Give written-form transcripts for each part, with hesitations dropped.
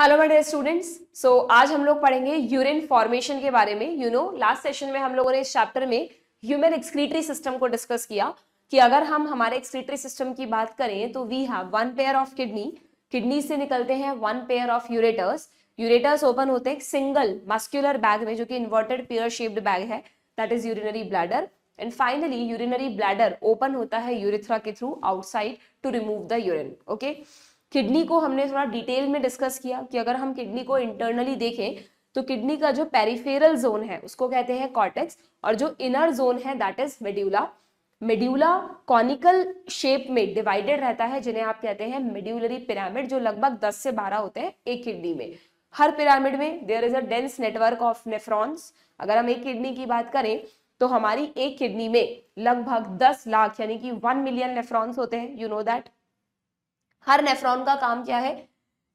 Hello my dear students. So आज हम लोग पढ़ेंगे यूरिन फॉर्मेशन के बारे में। लास्ट सेशन में हम लोगों ने इस चैप्टर में ह्यूमन एक्सक्रीटरी सिस्टम को डिस्कस किया कि अगर हम हमारे एक्सक्रीटरी सिस्टम की बात करें तो we have one pair of kidney से निकलते हैं one pair of ureters open होते हैं सिंगल मस्क्यूलर बैग में जो कि इन्वर्टेड पेयर शेप्ड बैग है, that is urinary bladder. And finally urinary bladder open होता है यूरेथ्रा के through outside to remove the urine. Okay, kidney को हमने थोड़ा डिटेल में डिस्कस किया कि अगर हम किडनी को इंटरनली देखें तो किडनी का जो पेरिफेरल जोन है उसको कहते हैं कॉर्टेक्स और जो इनर जोन है that is medulla. Medulla conical shape में डिवाइडेड रहता है जिन्हें आप कहते हैं मेड्यूलरी पिरामिड, जो लगभग 10 से 12 होते हैं एक किडनी में। हर पिरामिड में there is a dense network of nephrons. अगर हम एक किडनी की बात करें तो हमारी एक किडनी में लगभग 10 लाख यानी कि 1 मिलियन नेफ्रॉन्स होते हैं। You know that her nephron का काम क्या है?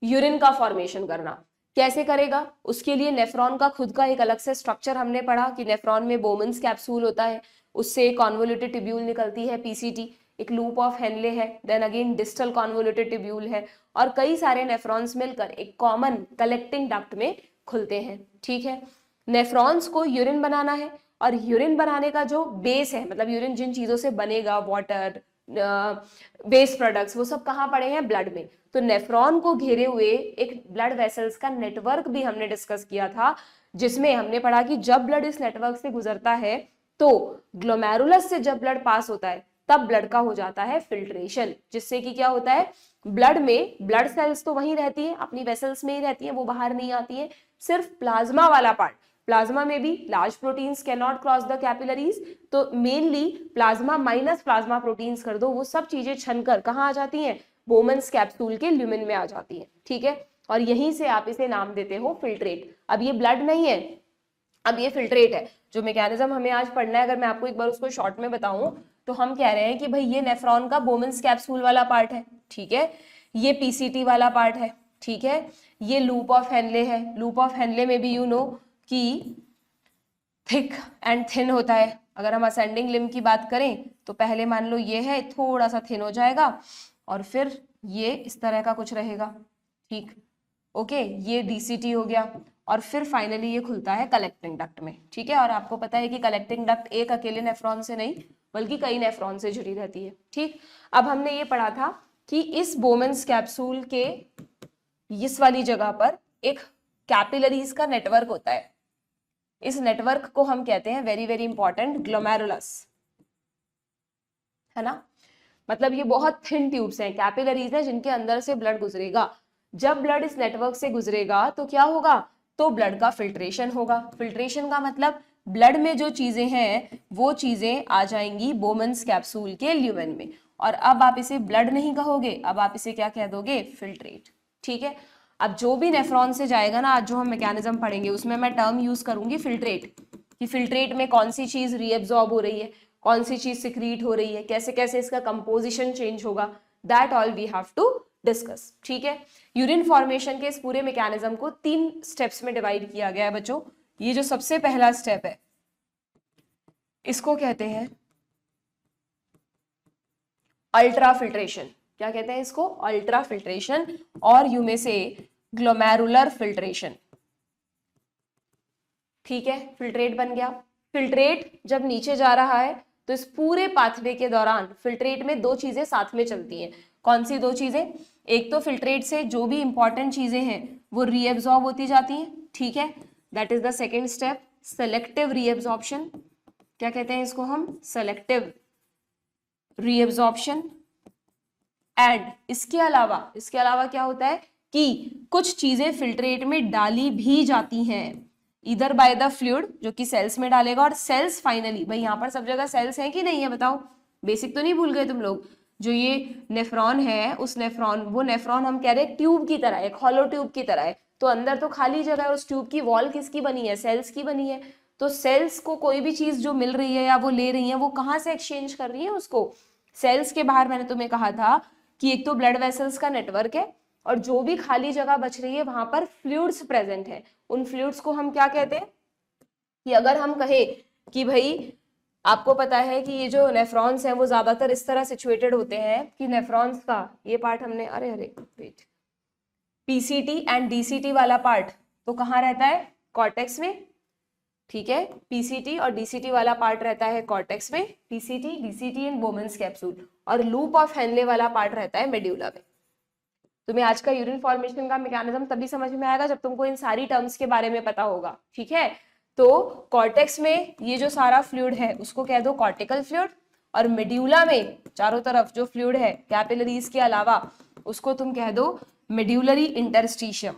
यूरिन का फॉर्मेशन करना। कैसे करेगा? उसके लिए नेफ्रॉन का खुद का एक अलग से स्ट्रक्चर हमने पढ़ा कि नेफ्रॉन में बोमन्स कैप्सूल होता है, उससे कॉन्वोल्यूटेड टिब्यूल निकलती है पीसीटी, एक लूप ऑफ हेनले है, then again distal convoluted tubule है और कई सारे नेफ्रॉन्स मिलकर एक कॉमन कलेक्टिंग डक्ट में खुलते हैं। ठीक है, नेफ्रॉन्स को यूरिन बनाना है और यूरिन बनाने का जो बेस है, मतलब यूरिन जिन चीजों से बनेगा, वाटर, वेस्ट प्रोडक्ट्स, वो सब कहाँ पड़े हैं? ब्लड में। तो नेफ्रॉन को घेरे हुए एक ब्लड वेसल्स का नेटवर्क भी हमने डिस्कस किया था, जिसमें हमने पढ़ा कि जब ब्लड इस नेटवर्क से गुजरता है तो ग्लोमेरुलस से जब ब्लड पास होता है तब ब्लड का हो जाता है फिल्ट्रेशन, जिससे कि क्या होता है? ब्लड में ब्लड सेल्स तो वहीं रहती है, अपनी वेसल्स में ही रहती है, वो बाहर नहीं आती है। सिर्फ प्लाज्मा वाला पार्ट, प्लाज्मा में भी large proteins can not cross the capillaries, तो mainly plasma minus plasma proteins कर दो, वो सब चीजें छनकर कहाँ आ जाती हैं? बोमन्स कैप्सूल के ल्यूमेन में आ जाती हैं। ठीक है, और यहीं से आप इसे नाम देते हो फिल्ट्रेट। अब ये ब्लड नहीं है, अब ये फिल्ट्रेट है। जो मैकेनिज्म हमें आज पढ़ना है, अगर मैं आपको एक बार उसको शॉर्ट में बताऊं तो हम कह रहे हैं कि भाई ये नेफ्रॉन का बोमन्स कैप्सूल वाला पार्ट है। ठीक है, ये पीसीटी वाला पार्ट है। ठीक है, ये लूप ऑफ हेनले है। लूप ऑफ हेनले में भी यू नो कि थिक एंड थिन होता है। अगर हम असेंडिंग लिम्ब की बात करें तो पहले मान लो ये है, थोड़ा सा थिन हो जाएगा और फिर ये इस तरह का कुछ रहेगा। ठीक, ओके, ये डीसीटी हो गया और फिर फाइनली ये खुलता है कलेक्टिंग डक्ट में। ठीक है, और आपको पता है कि कलेक्टिंग डक्ट एक अकेले नेफ्रॉन से नहीं बल्कि कई नेफ्रॉन से जुड़ी रहती है। ठीक, अब हमने ये पढ़ा था कि इस बोमन्स कैप्सूल के इस वाली जगह पर एक कैपिलरीज का नेटवर्क होता है। इस नेटवर्क को हम कहते हैं वेरी वेरी इंपॉर्टेंट ग्लोमेरुलस, है ना। मतलब ये बहुत थिन ट्यूब्स हैं, कैपिलरीज हैं जिनके अंदर से ब्लड गुजरेगा। जब ब्लड इस नेटवर्क से गुजरेगा तो क्या होगा? तो ब्लड का फिल्ट्रेशन होगा। फिल्ट्रेशन का मतलब ब्लड में जो चीजें हैं वो चीजें आ जाएंगी बोमन्स कैप्सूल के ल्यूमेन में, और अब आप इसे ब्लड नहीं कहोगे, अब आप इसे क्या कह दोगे? फिल्ट्रेट। ठीक है, अब जो भी नेफ्रॉन से जाएगा ना, आज जो हम मैकेनिज्म पढ़ेंगे उसमें मैं टर्म यूज करूंगी फिल्ट्रेट, कि फिल्ट्रेट में कौन सी चीज रीएब्जॉर्ब हो रही है, कौन सी चीज सिक्रीट हो रही है, कैसे कैसे इसका कंपोजिशन चेंज होगा, that all we have to discuss. ठीक है, यूरिन फॉर्मेशन के इस पूरे मैकेनिज्म को 3 स्टेप्स में डिवाइड किया गया है बच्चों। ये जो सबसे पहला स्टेप है इसको कहते हैं अल्ट्रा फिल्ट्रेशन। क्या कहते हैं इसको? अल्ट्रा फिल्ट्रेशन, और यू में से ग्लोमेरुलर फिल्ट्रेशन। ठीक है, फिल्ट्रेट बन गया। फिल्ट्रेट जब नीचे जा रहा है तो इस पूरे पाथवे के दौरान फिल्ट्रेट में 2 चीजें साथ में चलती हैं। कौन सी 2 चीजें? एक तो फिल्ट्रेट से जो भी इंपॉर्टेंट चीजें हैं वो रीएब्जॉर्ब होती जाती हैं। ठीक है, that is the second step, selective reabsorption. क्या कहते हैं इसको हम? Selective reabsorption. एंड इसके अलावा क्या होता है कि कुछ चीजें फिल्ट्रेट में डाली भी जाती हैं, इधर बाय द फ्लूइड जो कि सेल्स में डालेगा, और सेल्स फाइनली, भाई यहाँ पर सब जगह सेल्स हैं कि नहीं है बताओ? बेसिक तो नहीं भूल गए तुम लोग? जो ये नेफ्रॉन है, उस वो नेफ्रॉन हम कह रहे हैं ट्यूब की तरह, एक हॉलो ट्यूब की तरह है, तो अंदर तो खाली जगह है, उस ट्यूब की वॉल किसकी बनी है? सेल्स की बनी है। तो सेल्स को कोई भी चीज जो मिल रही है या वो ले रही है, वो कहाँ से एक्सचेंज कर रही है उसको? सेल्स के बाहर मैंने तुम्हें कहा था कि एक तो ब्लड वेसल्स का नेटवर्क है और जो भी खाली जगह बच रही है वहां पर फ्लूइड्स प्रेजेंट है। उन फ्लूइड्स को हम क्या कहते हैं? कि अगर हम कहें कि भाई आपको पता है कि ये जो नेफ्रॉन्स हैं वो ज्यादातर इस तरह सिचुएटेड होते हैं कि नेफ्रॉन्स का ये पार्ट हमने, अरे वेट, पीसीटी एंड डीसीटी वाला पार्ट तो कहाँ रहता है? कॉर्टेक्स में, ठीक है। पीसीटी और डीसीटी वाला पार्ट रहता है कॉर्टेक्स में, PCT, DCT and Bowman's capsule, और लूप ऑफ हेनले वाला पार्ट रहता है मेड्यूला में। तुम्हें आज का यूरिन फॉर्मेशन का मैकेनिज्म तभी समझ में आएगा जब तुमको इन सारी टर्म्स के बारे में पता होगा, ठीक है। तो कॉर्टेक्स में ये जो सारा फ्लूइड है उसको कह दो कॉर्टिकल फ्लूइड, और मेड्यूला में चारों तरफ जो फ्लूइड है कैपिलरीज के अलावा उसको तुम कह दो मेड्यूलरी इंटरस्टिशियम।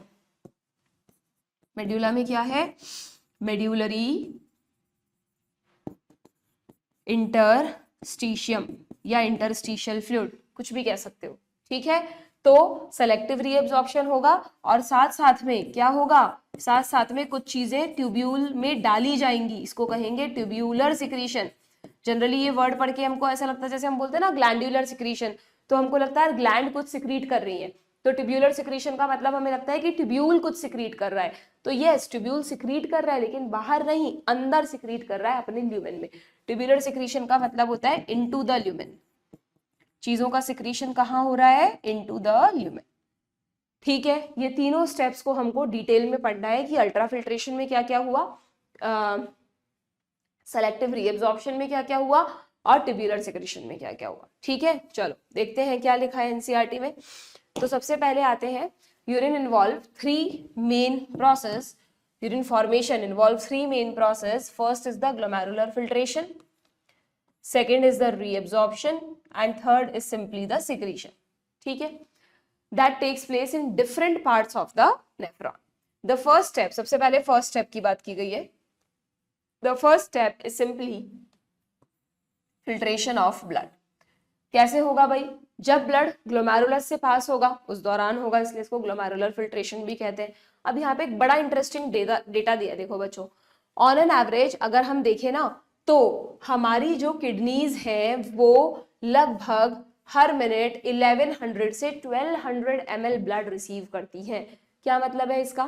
मेड्यूला में क्या है? मेड्यूलरी इंटरस्टिशियम या इंटरस्टिशियल फ्लूइड, कुछ भी कह सकते हो, ठीक है। तो सेलेक्टिव रीअब्जॉर्प्शन होगा और साथ साथ में क्या होगा? साथ साथ में कुछ चीजें ट्यूब्यूल में डाली जाएंगी, इसको कहेंगे ट्यूब्यूलर सिक्रीशन। जनरली ये वर्ड पढ़ के हमको ऐसा लगता है जैसे हम बोलते हैं ना ग्लैंडुलर सिक्रीशन, तो हमको लगता है ग्लैंड कुछ सिक्रीट कर रही है, तो ट्यूब्यूलर सिक्रीशन का मतलब हमें लगता है कि ट्यूब्यूल कुछ सिक्रीट कर रहा है। तो यस, ट्यूब्यूल सिक्रीट कर रहा है लेकिन बाहर नहीं, अंदर सिक्रीट कर रहा है अपने ल्यूमेन में। ट्यूब्यूलर सिक्रीशन का मतलब होता है इनटू द ल्यूमेन, चीजों का सिक्रीशन कहाँ हो रहा है? इनटू द ल्यूमेन, ठीक है। ये तीनों स्टेप्स को हमको डिटेल में पढ़ना है कि अल्ट्राफिल्ट्रेशन में क्या क्या हुआ, सेलेक्टिव रीअब्जॉर्प्शन में क्या क्या हुआ, और ट्यूब्यूलर सिक्रीशन में क्या क्या हुआ, ठीक है। चलो देखते हैं क्या लिखा है एनसीईआरटी में। तो सबसे पहले आते हैं, urine involve 3 main process, urine formation involve 3 main process. First is the glomerular filtration, second is the reabsorption, and third is simply the secretion, ठीक है। that takes place in different parts of the nephron. the first step, सबसे पहले first step की बात की गई है। the first step is simply filtration of blood. कैसे होगा भाई? जब ब्लड ग्लोमेरुलस से पास होगा उस दौरान होगा, इसलिए इसको ग्लोमेरुलर फिल्ट्रेशन भी कहते हैं। अब यहाँ पे एक बड़ा इंटरेस्टिंग डेटा दिया है, देखो बच्चों। ऑन एन एवरेज अगर हम देखें ना तो हमारी जो किडनीज हैं वो लगभग हर मिनट 1100 से 1200 ml ब्लड रिसीव करती हैं। क्या मतलब है इसका?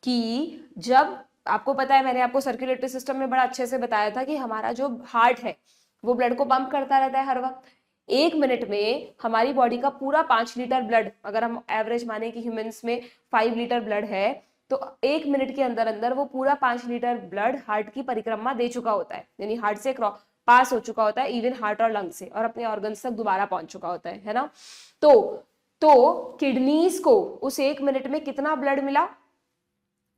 कि जब आपको पता है, मैंने आपको सर्कुलेटरी सिस्टम में बड़ा अच्छे से बताया था कि हमारा जो हार्ट है वो ब्लड को पंप करता रहता है हर वक्त। 1 मिनट में हमारी बॉडी का पूरा 5 लीटर ब्लड, अगर हम एवरेज माने कि ह्यूमंस में 5 लीटर ब्लड है, तो 1 मिनट के अंदर अंदर वो पूरा 5 लीटर ब्लड हार्ट की परिक्रमा दे चुका होता है, यानी हार्ट से पास हो चुका होता है, इवन हार्ट और लंग से, और अपने ऑर्गन्स तक दोबारा पहुंच चुका होता है ना। तो किडनीज को उस 1 मिनट में कितना ब्लड मिला?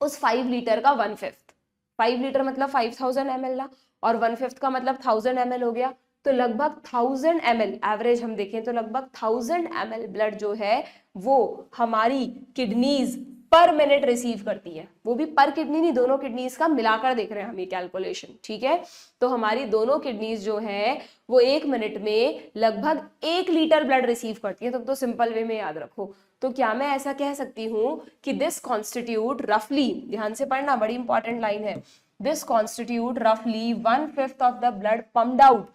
उस 5 लीटर का 1/5। 5 लीटर मतलब 5000 ml ना, और 1/5 का मतलब 1000 ml हो गया। तो लगभग 1000 ml एवरेज हम देखें तो लगभग 1000 ml ब्लड जो है वो हमारी किडनीज पर मिनट रिसीव करती है। वो भी पर किडनी नहीं, दोनों किडनीज का मिलाकर देख रहे हैं हम ये कैलकुलेशन, ठीक है। तो हमारी दोनों किडनीज जो है वो 1 मिनट में लगभग 1 लीटर ब्लड रिसीव करती है। तुम तो सिंपल वे में याद रखो। तो क्या मैं ऐसा कह सकती हूँ कि दिस कॉन्स्टिट्यूट रफली, ध्यान से पढ़ना, बड़ी इंपॉर्टेंट लाइन है, दिस कॉन्स्टिट्यूट रफली 1/5 of the blood pumped out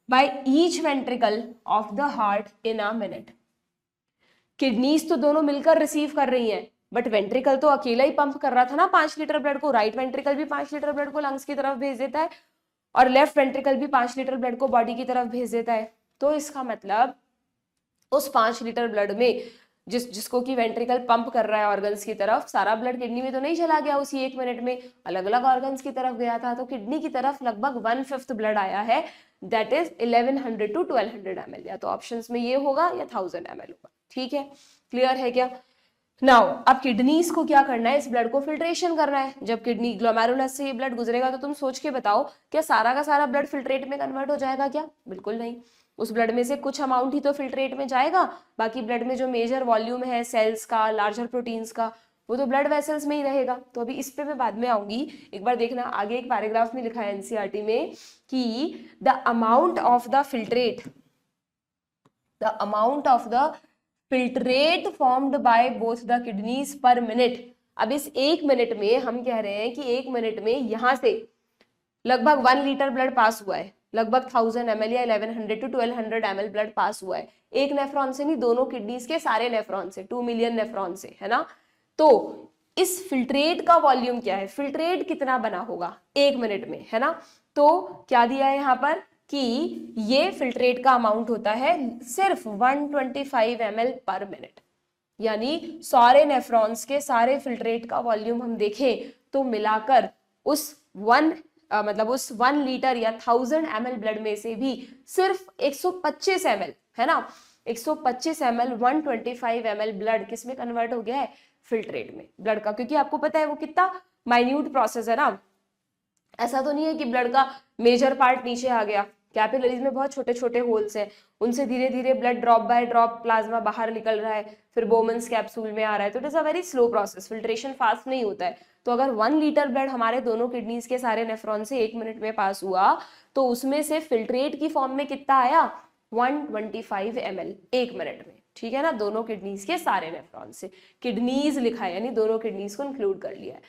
by each ventricle of the heart in a minute. Kidneys तो दोनों मिलकर रिसीव कर रही हैं, बट वेंट्रिकल तो अकेला ही पंप कर रहा था ना 5 लीटर ब्लड को। राइट वेंट्रिकल भी 5 लीटर ब्लड को लंग्स की तरफ भेज देता है, और लेफ्ट वेंट्रिकल भी 5 लीटर ब्लड को बॉडी की तरफ भेज देता है। तो इसका मतलब उस 5 लीटर ब्लड में जिसको कि वेंट्रिकल पंप कर रहा है ऑर्गन्स की तरफ, सारा ब्लड किडनी में तो नहीं चला गया उसी 1 मिनट में, अलग अलग ऑर्गन्स की तरफ गया था। तो किडनी की तरफ लगभग 1/5 ब्लड आया है, दैट इज 1100 to 1200 ml। या तो ऑप्शंस में ये होगा या 1000 ml होगा, ठीक है। क्लियर है क्या? नाउ अब किडनीज को क्या करना है? इस ब्लड को फिल्ट्रेशन करना है। जब किडनी ग्लोमेरुलस से ये ब्लड गुजरेगा तो तुम सोच के बताओ, क्या सारा का सारा ब्लड फिल्ट्रेट में कन्वर्ट हो जाएगा क्या? बिल्कुल नहीं। उस ब्लड में से कुछ अमाउंट ही तो फिल्ट्रेट में जाएगा, बाकी ब्लड में जो मेजर वॉल्यूम है सेल्स का, लार्जर प्रोटीन्स का, वो तो ब्लड वेसल्स में ही रहेगा। तो अभी इस पे मैं बाद में आऊंगी, एक बार देखना आगे एक पैराग्राफ में लिखा है एनसीईआरटी में कि the amount of the filtrate formed by both the kidneys पर मिनट। अब इस 1 मिनट में हम कह रहे हैं कि 1 मिनट में यहां से लगभग 1 लीटर ब्लड पास हुआ है, लगभग 1000 ml या 1100 to 1200 ml ब्लड पास हुआ है। एक नेफ्रॉन से नहीं, दोनों किडनीज के सारे नेफ्रॉन से, 2 मिलियन नेफ्रॉन से, है ना। तो इस फिल्ट्रेट का वॉल्यूम क्या है? फिल्ट्रेट कितना बना होगा 1 मिनट में, है ना। तो क्या दिया है यहाँ पर कि ये फिल्ट्रेट का अमाउंट होता है सिर्फ 125 ml पर मिनट। यानी सारे नेफ्रॉन्स के सारे फिल्ट्रेट का वॉल्यूम हम देखें तो मिलाकर उस उस 1 लीटर या 1000 ml ब्लड में से भी सिर्फ 125 ml, है ना, 125 ml 125 ml ब्लड किस में कन्वर्ट हो गया है, फिल्ट्रेट में ब्लड का। क्योंकि आपको पता है वो कितना माइन्यूट प्रोसेस है ना, ऐसा तो नहीं है कि ब्लड का मेजर पार्ट नीचे आ गया, कैपिलरीज में बहुत छोटे छोटे होल्स हैं, उनसे धीरे धीरे blood drop by drop plasma बाहर निकल रहा है, फिर बोमन्स कैप्सूल में आ रहा है, तो it is a very slow process, filtration fast नहीं होता है। तो अगर 1 लीटर ब्लड हमारे दोनों किडनीज के सारे नेफ्रॉन से 1 मिनट में पास हुआ तो उसमें से फिल्ट्रेट की फॉर्म में कितना आया, 125 ml 1 मिनट में, ठीक है ना, दोनों किडनीज के सारे नेफ्रॉन से, किडनीज लिखा है यानी दोनों किडनीज को इंक्लूड कर लिया है,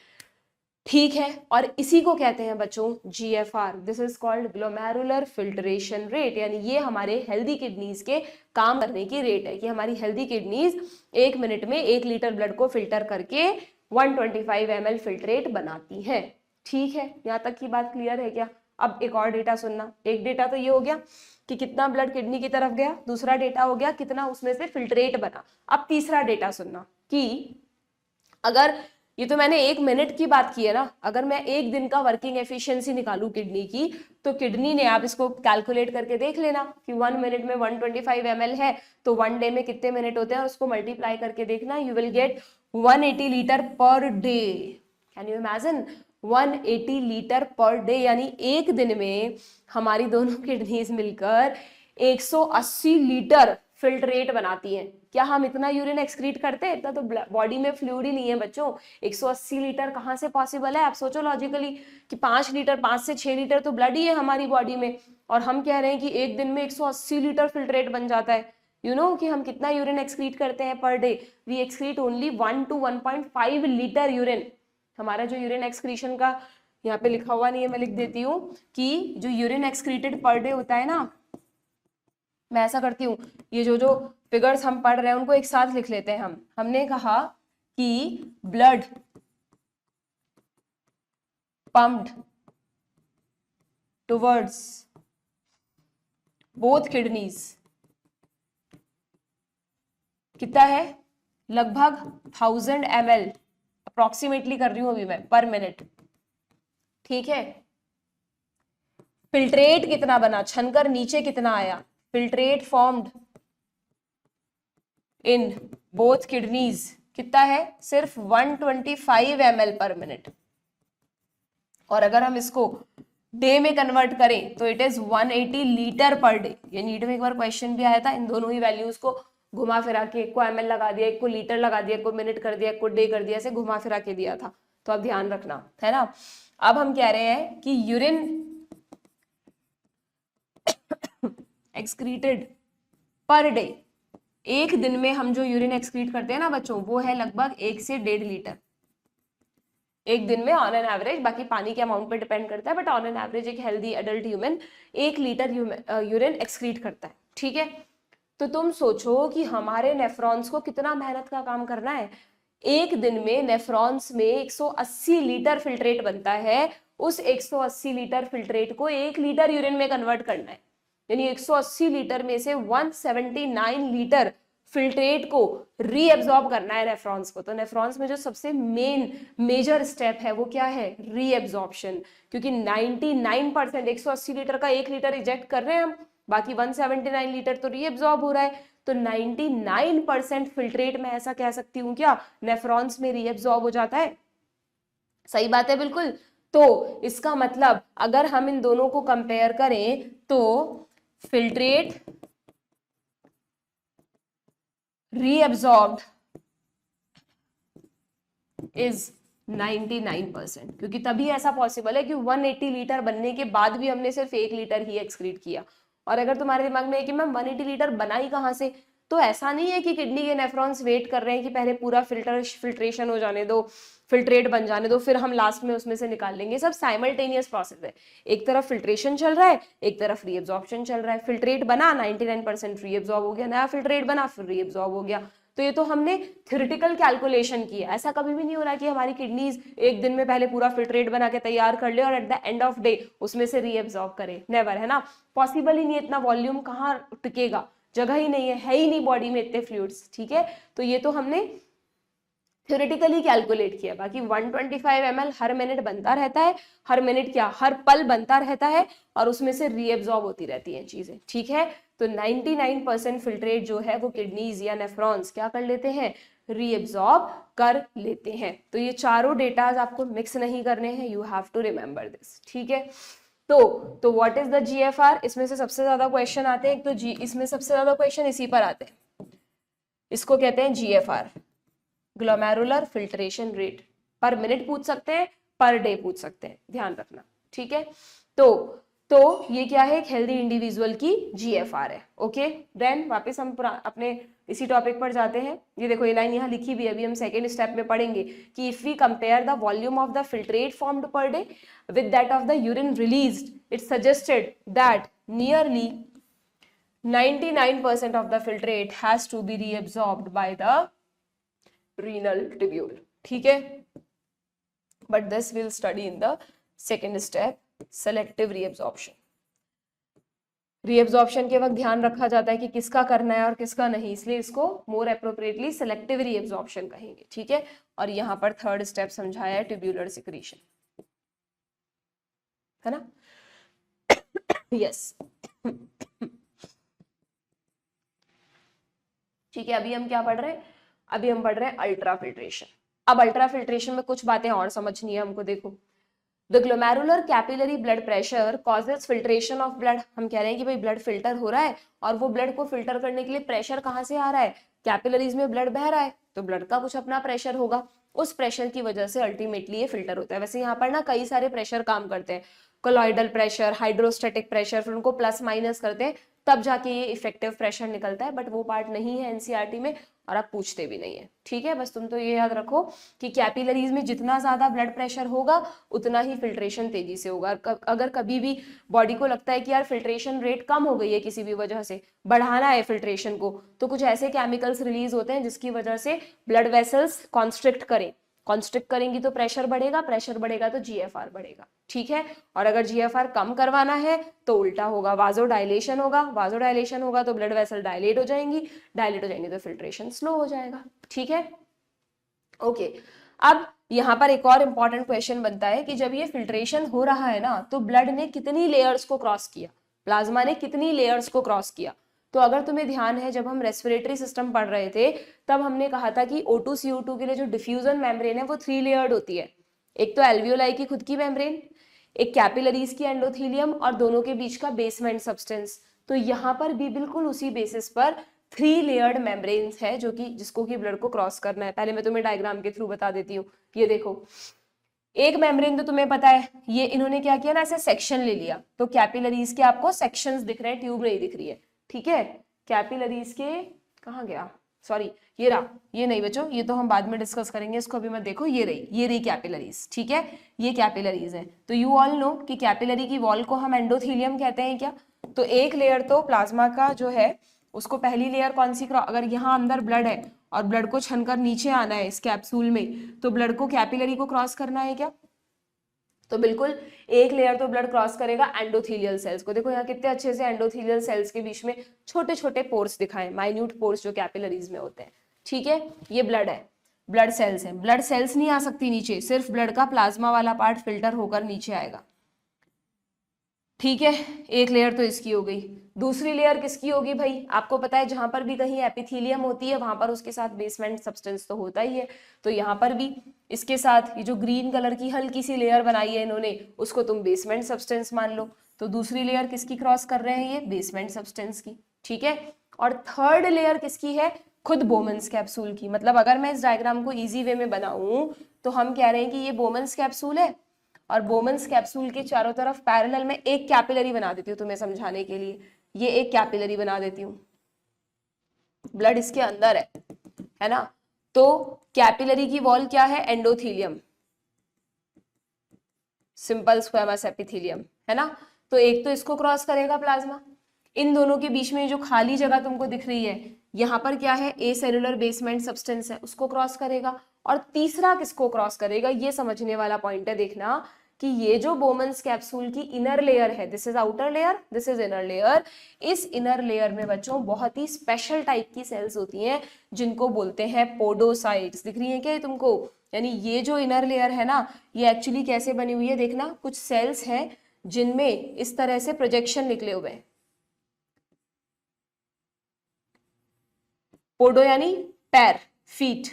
ठीक है। और इसी को कहते हैं बच्चों GFR, this is called glomerular filtration rate, यानी ये हमारे हेल्दी किडनीज के काम करने की रेट है कि हमारी हेल्दी किडनीज 1 मिनट में 1 लीटर ब्लड को फिल्टर करके 125 ml फिल्ट्रेट बनाती हैं, ठीक है। यहाँ तक की बात क्लियर है क्या? अब एक और डेटा सुनना, एक डेटा तो ये हो गया कि कितना ब्लड किडनी की तरफ गया, दूसरा डेटा हो गया कितना उसमें से फिल्ट्रेट बना। अब तीसरा डेटा सुनना कि अगर ये तो मैंने 1 मिनट की बात की है ना, अगर मैं एक दिन का वर्किंग एफिशिएंसी निकालू किडनी की, तो किडनी ने, आप इसको कैलकुलेट करके देख लेना कि 1 मिनट में 125 ml है तो 1 डे में कितने मिनट होते हैं, और उसको मल्टीप्लाई करके देखना, you will get 180 litre per day. Can you imagine, 180 litre per day, यानी एक दिन में हमारी दोनों किडनीज मिलकर 180 लीटर फिल्ट्रेट बनाती हैं। क्या हम इतना यूरिन एक्सक्रीट करते हैं? इतना तो बॉडी में फ्लूइड ही नहीं है बच्चों, 180 लीटर कहाँ से पॉसिबल है? आप सोचो लॉजिकली कि 5 लीटर, 5 से 6 लीटर तो ब्लड ही है हमारी बॉडी में, और हम कह रहे हैं कि एक दिन में 180 लीटर फिल्ट्रेट बन जाता है। यू नो कि हम कितना यूरिन एक्सक्रीट करते हैं per day? We excrete only 1 to 1.5 litre urine. हमारा जो यूरिन एक्सक्रीशन का यहाँ पे लिखा हुआ नहीं है, मैं लिख देती हूँ कि जो यूरिन एक्सक्रीटेड पर डे होता है ना, मैं ऐसा करती हूँ, ये जो फिगर्स हम पढ़ रहे हैं उनको एक साथ लिख लेते हैं। हमने कहा कि blood pumped towards both kidneys कितना है, लगभग 1000 ml, अप्रोक्सीमेटली कर रही हूं अभी मैं, पर मिनट, ठीक है। फिल्ट्रेट कितना बना, छनकर नीचे कितना आया, filtrate formed in both kidneys कितना है, सिर्फ 125 ml पर मिनट। और अगर हम इसको डे में कन्वर्ट करें तो it is 180 litre per day. ये नीट में एक बार क्वेश्चन भी आया था, इन दोनों ही वैल्यूज को घुमा फिरा के, एक को ml लगा दिया, एक को लीटर लगा दिया, एक को मिनट कर दिया, एक को डे कर दिया, ऐसे घुमा फिरा के दिया था, तो अब ध्यान रखना, है ना। अब हम कह रहे हैं कि यूरिन एक्सक्रीटेड पर डे, एक दिन में हम जो यूरिन एक्सक्रीट करते हैं ना बच्चों, वो है लगभग 1 से 1.5 लीटर एक दिन में ऑन एन एवरेज। बाकी पानी के अमाउंट पे डिपेंड करता है, बट ऑन एन एवरेज एक healthy adult human 1 litre urine excrete करता है, ठीक है। तो तुम सोचो कि हमारे नेफ्रॉन्स को कितना मेहनत का काम करना है। एक दिन में नेफ्रॉन्स में 180 लीटर फिल्ट्रेट बनता है, उस 180 लीटर फिल्ट्रेट को 1 लीटर यूरिन में कन्वर्ट करना है, यानी 180 लीटर में से 179 लीटर फिल्ट्रेट को रीएब्जॉर्ब करना है नेफ्रॉन्स को। तो नेफ्रॉन्स में जो सबसे मेजर स्टेप है वो क्या है, रीएब्जॉर्प्शन, क्योंकि 99% 180 लीटर का 1 लीटर इजेक्ट कर रहे हैं हम, बाकी 179 लीटर तो रीएब्जॉर्ब हो रहा है। तो 99% फिल्ट्रेट में ऐसा कह सकती हूँ क्या, नेफ्रॉन्स में रीएब्जॉर्ब हो जाता है। सही बात है बिल्कुल। तो इसका मतलब अगर हम इन दोनों को कंपेयर करें तो फिल्ट्रेट reabsorbed is 99%, क्योंकि तभी ऐसा पॉसिबल है कि 180 लीटर बनने के बाद भी हमने सिर्फ 1 लीटर ही एक्सक्रीट किया। और अगर तुम्हारे दिमाग में है कि मैम 180 लीटर बना ही कहाँ से, तो ऐसा नहीं है कि किडनी के नेफ्रॉन्स वेट कर रहे हैं कि पहले पूरा फिल्ट्रेशन हो जाने दो, फिल्ट्रेट बन जाने दो, फिर हम लास्ट में उसमें से निकाल लेंगे। सब साइमल्टेनियस प्रोसेस है, एक तरफ फिल्ट्रेशन चल रहा है, एक तरफ रीएब्जॉर्प्शन चल रहा है। फिल्ट्रेट बना, 99% रीएब्जॉर्ब हो गया, नया फिल्ट्रेट बना, फिर रीएब्जॉर्ब हो गया। तो ये तो हमने थ्योरेटिकल कैलकुलेशन की है, ऐसा कभी भी नहीं हो रहा कि हमारी किडनीज एक दिन में पहले पूरा फिल्ट्रेट बना के तैयार कर ले और at the end of day उसमें से रीएब्जॉर्ब करे, नेवर, है ना, पॉसिबल ही नहीं, इतना वॉल्यूम कहाँ टिकेगा। जगह ही नहीं है ही नहीं बॉडी में इतने फ्लूइड्स, ठीक है। तो ये तो हमने थ्योरेटिकली कैलकुलेट किया। बाकी 125 ml हर मिनट बनता रहता है, हर मिनट क्या, हर पल बनता रहता है, और उसमें से रीएब्जॉर्ब होती रहती हैं चीजें, ठीक है। तो 99% फिल्ट्रेट जो है वो किडनीज या नेफ्रॉन्स क्या कर लेते हैं, रीएब्जॉर्ब कर लेते हैं। तो ये चारों डेटाज आपको मिक्स नहीं करने हैं, you have to remember this, ठीक है। तो व्हाट इज द जीएफआर, इसमें से सबसे ज्यादा क्वेश्चन आते हैं, एक तो इसमें सबसे ज्यादा क्वेश्चन इसी पर आते हैं, इसको कहते हैं जीएफआर, ग्लोमेरुलर फिल्ट्रेशन रेट। पर मिनट पूछ सकते हैं, पर डे पूछ सकते हैं, ध्यान रखना, ठीक है। तो ये क्या है, एक हेल्दी इंडिविजुअल की जीएफआर है, ओके। देन वापस हम अपने इसी टॉपिक पर जाते हैं। ये देखो ये लाइन यहाँ लिखी भी, अभी हम सेकेंड स्टेप में पढ़ेंगे कि if we compare the volume of the filtrate formed per day with that of the urine released, it suggested that nearly 99% of the filtrate has to be reabsorbed by the renal tubule, ठीक है। But this we'll study in the second step, selective reabsorption. Reabsorption के वक्त ध्यान रखा जाता है कि किसका करना है और किसका नहीं, इसलिए इसको मोर अप्रोप्रिएटली सेलेक्टिव रीएब्जॉर्प्शन कहेंगे, ठीक है। और यहाँ पर थर्ड स्टेप समझाया है ट्यूब्यूलर सिक्रीशन, है ना, यस ठीक है। अभी हम क्या पढ़ रहे हैं, अभी हम पढ़ रहे हैं अल्ट्रा फिल्ट्रेशन। अब अल्ट्रा फिल्ट्रेशन में कुछ बातें और समझनी है हमको, देखो। The glomerular capillary blood pressure causes filtration of blood. हम कह रहे हैं कि भाई ब्लड फिल्टर हो रहा है, और वो ब्लड को फिल्टर करने के लिए प्रेशर कहाँ से आ रहा है, कैपिलरीज में ब्लड बह रहा है, तो ब्लड का कुछ अपना प्रेशर होगा, उस प्रेशर की वजह से अल्टीमेटली ये फिल्टर होता है। वैसे यहाँ पर ना कई सारे प्रेशर काम करते हैं, कोलॉइडल प्रेशर, हाइड्रोस्टैटिक प्रेशर, फिर उनको प्लस माइनस करते हैं, तब जाके ये इफेक्टिव प्रेशर निकलता है, बट वो पार्ट नहीं है एनसीईआरटी में, और आप पूछते भी नहीं है, ठीक है। बस तुम तो ये याद रखो कि कैपिलरीज में जितना ज्यादा ब्लड प्रेशर होगा उतना ही फिल्ट्रेशन तेजी से होगा। अगर कभी भी बॉडी को लगता है कि यार फिल्ट्रेशन रेट कम हो गई है किसी भी वजह से, बढ़ाना है फिल्ट्रेशन को, तो कुछ ऐसे केमिकल्स रिलीज होते हैं जिसकी वजह से ब्लड वेसल्स कॉन्स्ट्रिक्ट करें, कॉन्स्ट्रिक्ट करेंगी तो प्रेशर बढ़ेगा, प्रेशर बढ़ेगा तो जीएफआर बढ़ेगा, ठीक है। और अगर जीएफआर कम करवाना है तो उल्टा होगा, वाजोडाइलेशन होगा, वाजोडाइलेशन होगा तो ब्लड वेसल डायलेट हो जाएंगी, डायलेट हो जाएंगी तो फिल्ट्रेशन स्लो हो जाएगा, ठीक है, ओके। अब यहाँ पर एक और इंपॉर्टेंट क्वेश्चन बनता है कि जब ये फिल्ट्रेशन हो रहा है ना, तो ब्लड ने कितनी लेयर्स को क्रॉस किया, प्लाज्मा ने कितनी लेयर्स को क्रॉस किया। तो अगर तुम्हें ध्यान है, जब हम रेस्पिरेटरी सिस्टम पढ़ रहे थे तब हमने कहा था कि O2 CO2 के लिए जो डिफ्यूजन मेम्ब्रेन है वो 3 लेयर्ड होती है। एक तो एल्वियोलाई की खुद की मेम्ब्रेन, एक कैपिलरीज की एंडोथीलियम, और दोनों के बीच का बेसमेंट सब्सटेंस। तो यहाँ पर भी बिल्कुल उसी बेसिस पर 3 लेयर्ड मेम्ब्रेन्स है जो कि जिसको कि ब्लड को क्रॉस करना है। पहले मैं तुम्हें डायग्राम के थ्रू बता देती हूँ। ये देखो, एक मेम्ब्रेन तो तुम्हें पता है, ये इन्होंने क्या किया ना, ऐसे सेक्शन ले लिया, तो कैपिलरीज के आपको सेक्शंस दिख रहे हैं, ट्यूब नहीं दिख रही है, ठीक है। कैपिलरीज के कहाँ गया, सॉरी ये रहा, ये नहीं बच्चों, ये तो हम बाद में डिस्कस करेंगे, इसको अभी मत देखो, ये रही कैपिलरीज, ठीक है, ये कैपिलरीज है। तो यू ऑल नो कि कैपिलरी की वॉल को हम एंडोथीलियम कहते हैं क्या। तो एक लेयर तो प्लाज्मा का जो है उसको, पहली लेयर कौन सी, अगर यहाँ अंदर ब्लड है और ब्लड को छनकर नीचे आना है इस कैप्सूल में, तो ब्लड को कैपिलरी को क्रॉस करना है क्या, तो बिल्कुल एक लेयर तो ब्लड क्रॉस करेगा एंडोथीलियल सेल्स को। देखो यहाँ कितने अच्छे से एंडोथीलियल सेल्स के बीच में छोटे छोटे पोर्स दिखाए, माइन्यूट पोर्स जो कैपिलरीज में होते हैं, ठीक है। ये ब्लड है, ब्लड सेल्स है, ब्लड सेल्स नहीं आ सकती नीचे, सिर्फ ब्लड का प्लाज्मा वाला पार्ट फिल्टर होकर नीचे आएगा, ठीक है। एक लेयर तो इसकी हो गई। दूसरी लेयर किसकी होगी भाई, आपको पता है जहां पर भी कहीं एपिथेलियम होती है वहां पर उसके साथ बेसमेंट सब्सटेंस तो होता ही है। तो यहाँ पर भी इसके साथ ये जो ग्रीन कलर की हल्की सी लेयर बनाई है इन्होंने, उसको तुम बेसमेंट सब्सटेंस मान लो। तो दूसरी लेयर किसकी क्रॉस कर रहे हैं, ये बेसमेंट सब्सटेंस की, ठीक है। और थर्ड लेयर किसकी है, खुद बोमन्स कैप्सूल की। मतलब अगर मैं इस डायग्राम को इजी वे में बनाऊं तो हम कह रहे हैं कि ये बोमन्स कैप्सूल है, और बोमन्स कैप्सूल के चारों तरफ पैरेलल में एक कैपिलरी बना देती हूँ तुम्हें समझाने के लिए। ये एक कैपिलरी बना देती हूँ, ब्लड इसके अंदर है ना। तो कैपिलरी की वॉल क्या है, एंडोथीलियम, सिंपल स्क्वेमस एपिथेलियम, है ना। तो एक तो इसको क्रॉस करेगा प्लाज्मा, इन दोनों के बीच में जो खाली जगह तुमको दिख रही है यहाँ पर क्या है, ए सेलुलर बेसमेंट सब्सटेंस है, उसको क्रॉस करेगा। और तीसरा किसको क्रॉस करेगा, ये समझने वाला पॉइंट है, देखना कि ये जो बोमन्स कैप्सूल की इनर लेयर है, this is outer layer, this is inner layer, इस इनर लेयर में बच्चों बहुत ही स्पेशल टाइप की सेल्स होती हैं जिनको बोलते हैं पोडोसाइट्स। दिख रही है क्या ये तुमको? यानी ये जो इनर लेयर है ना, ये एक्चुअली कैसे बनी हुई है, देखना कुछ सेल्स हैं जिनमें इस तरह से प्रोजेक्शन निकले हुए हैं। पोडो यानी पैर, फीट,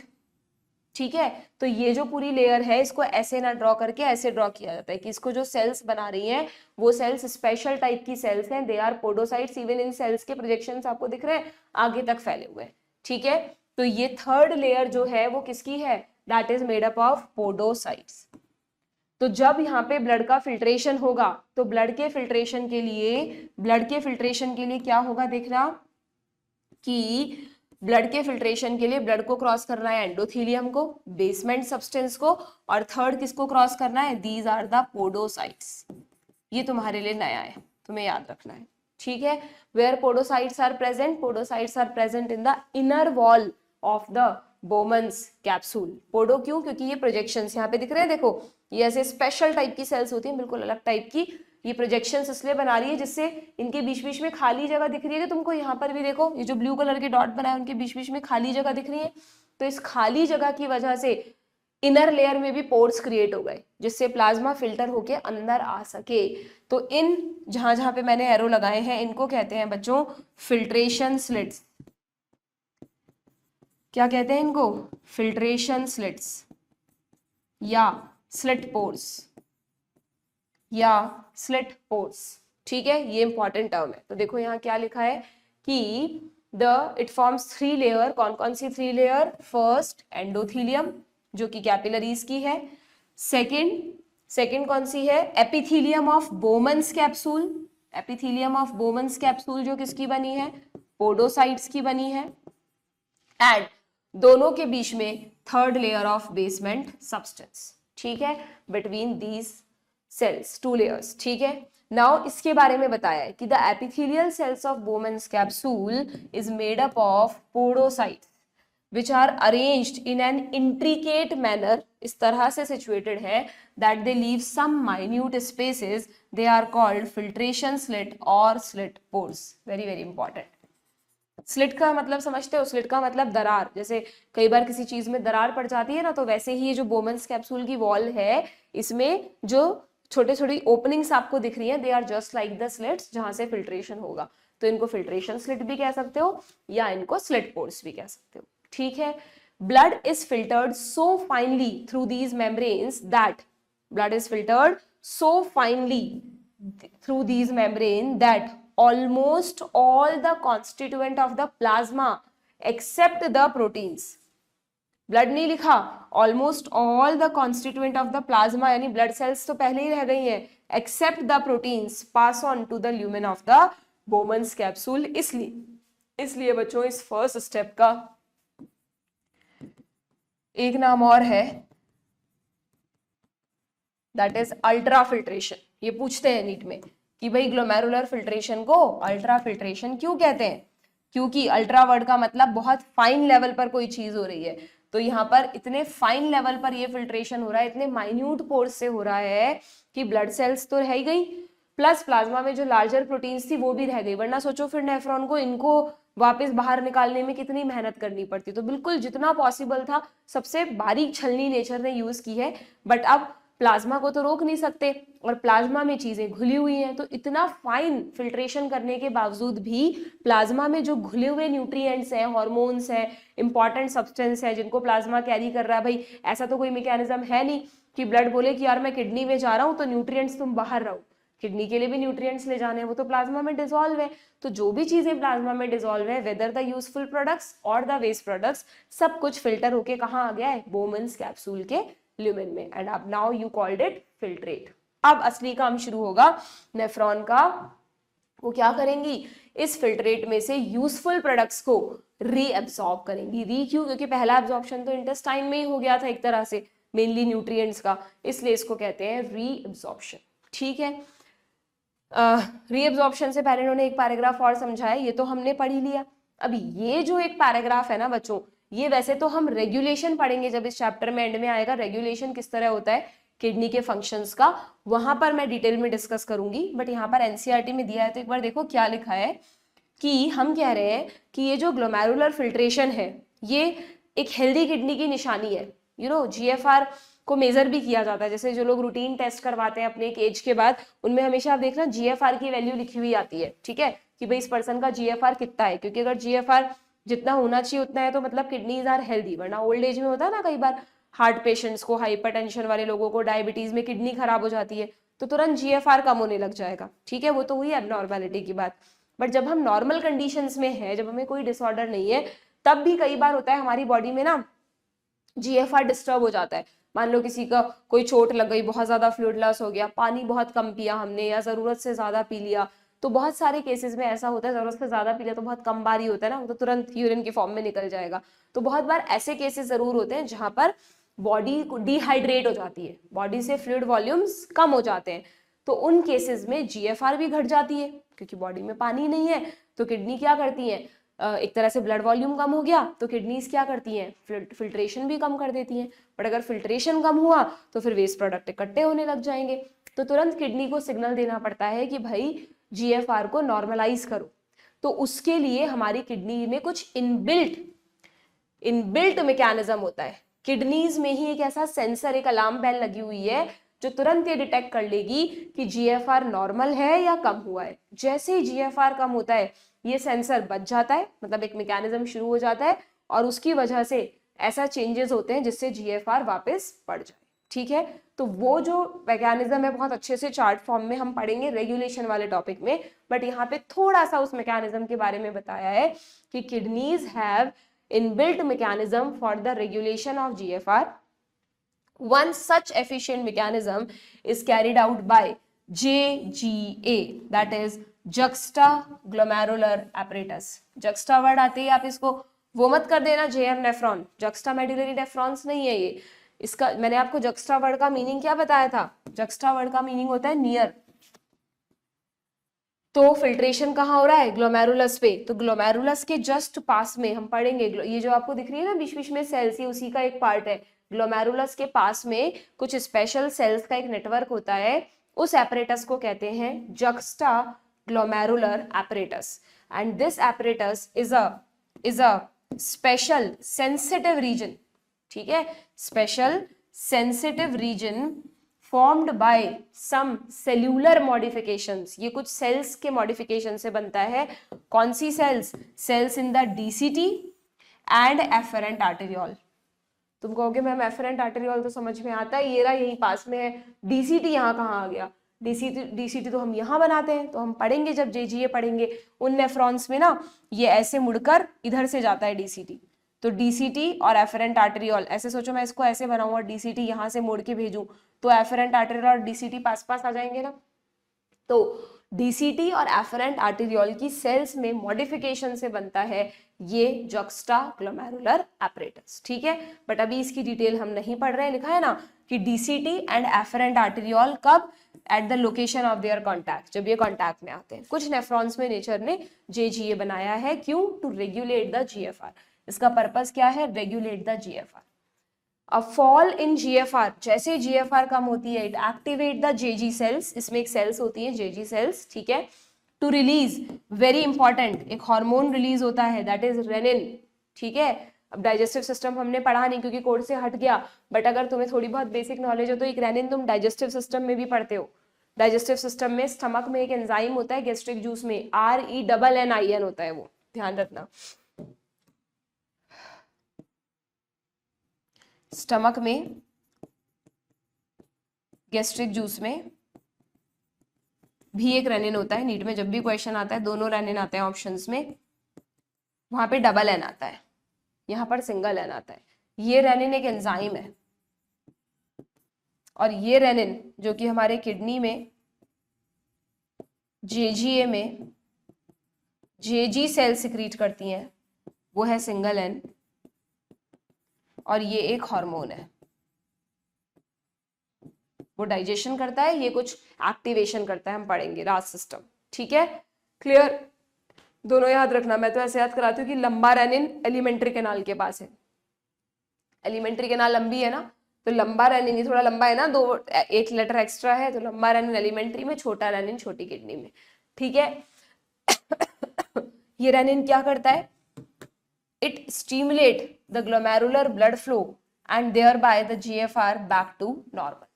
ठीक है। तो ये जो पूरी लेयर है इसको ऐसे ना ड्रॉ करके ऐसे ड्रॉ किया जाता है कि इसको जो सेल्स बना रही हैं वो सेल्स स्पेशल टाइप की सेल्स हैं, they are podocytes. Even in cells के प्रोजेक्शंस आपको दिख रहे हैं आगे तक फैले हुए हैं, ठीक है। तो ये थर्ड लेयर जो है वो किसकी है, that is made up of podocytes. तो जब यहाँ पे ब्लड का फिल्ट्रेशन होगा तो ब्लड के फिल्ट्रेशन के लिए क्या होगा, देखना कि ब्लड के फिल्ट्रेशन के लिए ब्लड को क्रॉस करना है एंडोथेलियम को, बेसमेंट सब्सटेंस को, और थर्ड किसको क्रॉस करना है, दीज आर द पोडोसाइट्स। ये तुम्हारे लिए नया है, तुम्हें याद रखना है, ठीक है। Where podocytes are present in the inner wall of the Bowman's capsule. Podo क्यों, क्योंकि ये प्रोजेक्शंस यहाँ पे दिख रहे हैं, देखो ये ऐसे स्पेशल टाइप की सेल्स होती हैं, बिल्कुल अलग टाइप की। ये प्रोजेक्शंस इसलिए बना रही है जिससे इनके बीच बीच में खाली जगह दिख रही है, कि तुमको यहाँ पर भी देखो ये जो ब्लू कलर के डॉट बनाए उनके बीच बीच में खाली जगह दिख रही है। तो इस खाली जगह की वजह से इनर लेयर में भी पोर्स क्रिएट हो गए जिससे प्लाज्मा फिल्टर होके अंदर आ सके। तो इन जहां जहां पे मैंने एरो लगाए हैं इनको कहते हैं बच्चों फिल्ट्रेशन स्लिट्स। क्या कहते हैं इनको, फिल्ट्रेशन स्लिट्स या स्लिट पोर्स या स्लिट पोर्स, ठीक है। ये इंपॉर्टेंट टर्म है। तो देखो यहाँ क्या लिखा है कि इट फॉर्म्स 3 लेयर। कौन कौन सी 3 लेयर, फर्स्ट एंडोथीलियम जो कि कैपिलरीज की है, सेकंड कौन सी है, epithelium of Bowman's capsule, epithelium of Bowman's capsule जो किसकी बनी है, पोडोसाइट्स की बनी है, एंड दोनों के बीच में third layer of basement substance, ठीक है, बिटवीन दीज सेल्स 2 लेयर्स, ठीक है। नाउ इसके बारे में बताया है कि the epithelial cells of Bowman's capsule is made up of podocytes which are arranged in an intricate manner, इस तरह से situated है that they leave some minute spaces, they are called filtration slit or slit pores. Very very important. Slit का मतलब समझते हो, slit का मतलब दरार। जैसे कई बार किसी चीज में दरार पड़ जाती है ना, तो वैसे ही ये जो बोमन्स कैप्सूल की वॉल है इसमें जो छोटे छोटी ओपनिंग्स आपको दिख रही है, they are just like the slits जहां से फिल्ट्रेशन होगा। तो इनको फिल्ट्रेशन स्लिट भी कह सकते हो या इनको स्लिट पोर्स भी कह सकते हो, ठीक है। Blood is filtered so finally through these membranes that blood is filtered so finely through these membrane that almost all the constituent of the plasma except the proteins, blood नहीं लिखा, almost all the constituent of the plasma यानी blood cells तो पहले ही रह गई हैं, except the proteins pass on to the lumen of the Bowman's capsule. इसलिए बच्चों इस फर्स्ट स्टेप का एक नाम और है, दैट इज अल्ट्रा फिल्ट्रेशन। ये पूछते हैं नीट में कि भाई ग्लोमेरुलर फिल्ट्रेशन को अल्ट्रा फिल्ट्रेशन क्यों कहते हैं, क्योंकि अल्ट्रा वर्ड का मतलब बहुत फाइन लेवल पर कोई चीज हो रही है। तो यहाँ पर इतने फाइन लेवल पर ये फिल्ट्रेशन हो रहा है, इतने माइन्यूट पोर्स से हो रहा है कि ब्लड सेल्स तो रह गई, प्लस प्लाज्मा में जो लार्जर प्रोटीन्स थी वो भी रह गई। वरना सोचो फिर नेफ्रॉन को इनको वापस बाहर निकालने में कितनी मेहनत करनी पड़ती। तो बिल्कुल जितना पॉसिबल था सबसे बारीक छलनी नेचर ने यूज की है। बट अब प्लाज्मा को तो रोक नहीं सकते और प्लाज्मा में चीजें घुली हुई हैं, तो इतना फाइन फिल्ट्रेशन करने के बावजूद भी प्लाज्मा में जो घुले हुए न्यूट्रिएंट्स हैं, हार्मोन्स हैं, इंपॉर्टेंट सब्सटेंस है जिनको प्लाज्मा कैरी कर रहा है, भाई ऐसा तो कोई मैकेनिज्म है नहीं कि ब्लड बोले कि यार मैं किडनी में जा रहा हूं तो न्यूट्रिएंट्स तुम बाहर रहो। किडनी के लिए भी न्यूट्रिएंट्स ले जाने हैं, वो तो प्लाज्मा में डिसॉल्व है। तो जो भी चीजें प्लाज्मा में डिसॉल्व है, वेदर द यूजफुल प्रोडक्ट्स और द वेस्ट प्रोडक्ट्स, सब कुछ फिल्टर होके कहाँ आ गया है, बोमन्स कैप्सूल के ल्यूमेन में। एंड अब now you called it filtrate. अब असली काम शुरू होगा नेफ्रॉन का। वो क्या करेंगी, इस फिल्ट्रेट में से यूजफुल प्रोडक्ट्स को रीअब्सॉर्ब करेंगी। री क्यों, क्योंकि पहला एब्जॉर्प्शन तो इंटेस्टाइन में ही हो गया था एक तरह से, मेनली न्यूट्रिएंट्स का, इसलिए इसको कहते हैं रीअब्सॉर्प्शन, ठीक है। रीअब्सॉर्प्शन से पहले इन्होंने एक पैराग्राफ और समझाया, ये तो हमने पढ़ ही लिया। अभी ये जो एक पैराग्राफ है ना बच्चों, ये वैसे तो हम रेगुलेशन पढ़ेंगे जब इस चैप्टर में एंड में आएगा। रेगुलेशन किस तरह होता है किडनी के फंक्शंस का, वहां पर मैं डिटेल में डिस्कस करूंगी। बट यहाँ पर एनसीईआरटी में दिया है तो एक बार देखो क्या लिखा है कि हम कह रहे हैं कि ये जो ग्लोमेरुलर फिल्ट्रेशन है ये एक हेल्दी किडनी की निशानी है। जीएफआर को मेजर भी किया जाता है, जैसे जो लोग रूटीन टेस्ट करवाते हैं अपने एक एज के बाद, उनमें हमेशा आप देखना जीएफआर की वैल्यू लिखी हुई आती है, ठीक है, कि भाई इस पर्सन का जीएफआर कितना है, क्योंकि अगर जीएफआर जितना होना चाहिए उतना है तो मतलब किडनीज आर हेल्दी। वरना ओल्ड एज में होता है ना कई बार हार्ट पेशेंट्स को, हाइपरटेंशन वाले लोगों को, डायबिटीज में किडनी खराब हो जाती है तो तुरंत जीएफआर कम होने लग जाएगा, ठीक है, वो तो हुई एबनॉर्मेलिटी की बात। बट जब हम नॉर्मल कंडीशंस में है, जब हमें कोई डिसऑर्डर नहीं है, तब भी कई बार होता है हमारी बॉडी में ना जीएफआर डिस्टर्ब हो जाता है। मान लो किसी का कोई चोट लग गई, बहुत ज्यादा फ्लूइड लॉस हो गया, पानी बहुत कम पिया हमने या जरूरत से ज्यादा पी लिया, तो बहुत सारे केसेस में ऐसा होता है, जरूरत से ज्यादा पी लिया तो बहुत कम बार ही होता है ना, वो तो तुरंत यूरिन के फॉर्म में निकल जाएगा। तो बहुत बार ऐसे केसेस जरूर होते हैं जहां पर बॉडी डिहाइड्रेट हो जाती है, बॉडी से फ्लूइड वॉल्यूम्स कम हो जाते हैं, तो उन केसेस में जीएफआर भी घट जाती है, क्योंकि बॉडी में पानी नहीं है। तो किडनी क्या करती है, एक तरह से ब्लड वॉल्यूम कम हो गया तो किडनीज क्या करती हैं, फिल्ट्रेशन भी कम कर देती हैं। बट अगर फिल्ट्रेशन कम हुआ तो फिर वेस्ट प्रोडक्ट इकट्ठे होने लग जाएंगे, तो तुरंत किडनी को सिग्नल देना पड़ता है कि भाई जीएफआर को नॉर्मलाइज करो। तो उसके लिए हमारी किडनी में कुछ इनबिल्ट मैकेनिज्म होता है। किडनीज में ही एक ऐसा सेंसर, एक अलार्म बेल लगी हुई है जो तुरंत ये डिटेक्ट कर लेगी कि जीएफआर नॉर्मल है या कम हुआ है। जैसे ही जीएफआर कम होता है ये सेंसर बच जाता है, मतलब एक मैकेनिज्म शुरू हो जाता है और उसकी वजह से ऐसा चेंजेस होते हैं जिससे जीएफआर वापस बढ़ जाए, ठीक है। तो वो जो मैकेनिज्म है बहुत अच्छे से चार्ट फॉर्म में हम पढ़ेंगे रेगुलेशन वाले टॉपिक में, बट यहाँ पे थोड़ा सा उस मैकेनिज्म के बारे में बताया है कि kidneys have inbuilt mechanism for the regulation of GFR. One such efficient mechanism is carried out by JGA, that is juxtaglomerular apparatus. juxta word आते ही आप इसको वो मत कर देना JM nephron, juxta medullary nephron नहीं है ये। इसका मैंने आपको juxta वर्ड का मीनिंग क्या बताया था, juxta वर्ड का मीनिंग होता है नियर। तो फिल्ट्रेशन कहाँ हो रहा है, ग्लोमेरुलस पे, तो ग्लोमेरुलस के जस्ट पास में हम पढ़ेंगे, ये जो आपको दिख रही है ना बीच बीच में सेल्स, ये उसी का एक पार्ट है। ग्लोमेरुलस के पास में कुछ स्पेशल सेल्स का एक नेटवर्क होता है, उस एपरेटस को कहते हैं juxtaglomerular apparatus, and this apparatus is a special sensitive region, ठीक है, special sensitive region formed by some cellular modifications. ये कुछ सेल्स के मॉडिफिकेशन से बनता है। कौन सी cells, cells in the DCT and afferent arteriole. तुम कहोगे मैम एफरेंट आर्टेरियोल तो समझ में आता है, ये रहा यही पास में है, डीसीटी यहाँ कहाँ आ गया, डीसीटी तो हम यहाँ बनाते हैं, तो हम पढ़ेंगे जब जेजीए पढ़ेंगे उन नेफ्रॉन्स में ना ये ऐसे मुड़कर इधर से जाता है डीसीटी। तो डीसीटी और एफरेंट आर्टेरियोल, ऐसे सोचो मैं इसको ऐसे बनाऊं और डीसीटी यहाँ से मोड़ के भेजूं तो एफरेंट आर्टेरियोल और डीसीटी पास पास आ जाएंगे ना। तो डीसीटी और एफरेंट आर्टेरियोल की सेल्स में मॉडिफिकेशन से बनता है ये जक्स्टा ग्लोमेरुलर एपरेटस, ठीक है। बट अभी इसकी डिटेल हम नहीं पढ़ रहे हैं, लिखा है ना कि डीसीटी एंड एफरेंट आर्टेरियोल कब, at the location of their contact, जब ये कॉन्टैक्ट में आते हैं। कुछ नेफ्रॉन्स में नेचर ने जेजीए बनाया है, क्यों, टू रेगुलेट द जीएफआर। इसका पर्पस क्या है, regulate the GFR. A fall in GFR, जैसे जीएफआर कम होती है, it activate the JG sales, इसमें एक सेल्स होती है जेजी सेल्स, ठीक है, टू रिलीज वेरी इंपॉर्टेंट एक हार्मोन रिलीज होता है, दैट इज रेनिन, ठीक है। अब डाइजेस्टिव सिस्टम हमने पढ़ा नहीं क्योंकि कोर्स से हट गया, बट अगर तुम्हें थोड़ी बहुत बेसिक नॉलेज हो तो एक रेनिन तुम डाइजेस्टिव सिस्टम में भी पढ़ते हो। डाइजेस्टिव सिस्टम में स्टमक में एक एंजाइम होता है गैस्ट्रिक जूस में, RENNIN होता है, वो ध्यान रखना। स्टमक में गैस्ट्रिक जूस में भी एक रेनिन होता है, नीट में जब भी क्वेश्चन आता है दोनों रेनिन आते हैं ऑप्शंस में, वहां पे डबल एन आता है, यहाँ पर सिंगल एन आता है। ये रेनिन एक एंजाइम है और ये रेनिन जो कि हमारे किडनी में जेजीए में जेजी सेल सिक्रीट करती हैं वो है सिंगल एन, और ये एक हार्मोन है, वो डाइजेशन करता है, ये कुछ एक्टिवेशन करता है, हम पढ़ेंगे रास सिस्टम, ठीक है, क्लियर। दोनों याद रखना, मैं तो ऐसे याद कराती हूँ कि लंबा रेनिन एलिमेंट्री कैनाल के पास है, एलिमेंट्री कैनाल लंबी है ना, तो लंबा रेनिन, ये थोड़ा लंबा है ना, दो एक लेटर एक्स्ट्रा है, तो लंबा रेनिन एलिमेंट्री में, छोटा रेनिन छोटी किडनी में, ठीक है। ये रेनिन क्या करता है, it stimulate the glomerular blood flow and thereby the GFR back to normal,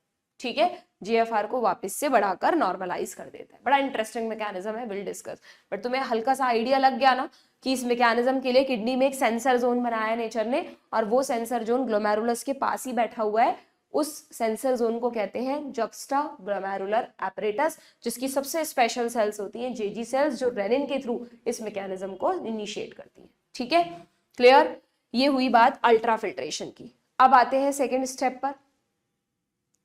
ठीक है। जीएफआर को वापस से बढ़ाकर नॉर्मलाइज कर देता है। बड़ा इंटरेस्टिंग मैकेनिज्म है, विल डिस्कस। बट तुम्हें हल्का सा आइडिया लग गया ना कि इस मैकेनिज्म के लिए किडनी में एक सेंसर जोन बनाया है नेचर ने, और वो सेंसर जोन ग्लोमेरुलस के पास ही बैठा हुआ है। उस सेंसर जोन को कहते हैं जक्स्टा ग्लोमेरुलर एपरेटस, जिसकी सबसे स्पेशल सेल्स होती हैं जेजी सेल्स, जो रेनिन के थ्रू इस मैकेनिज्म को इनिशिएट करती हैं, ठीक है। क्लियर, ये हुई बात अल्ट्रा फिल्ट्रेशन की। अब आते हैं सेकेंड स्टेप पर,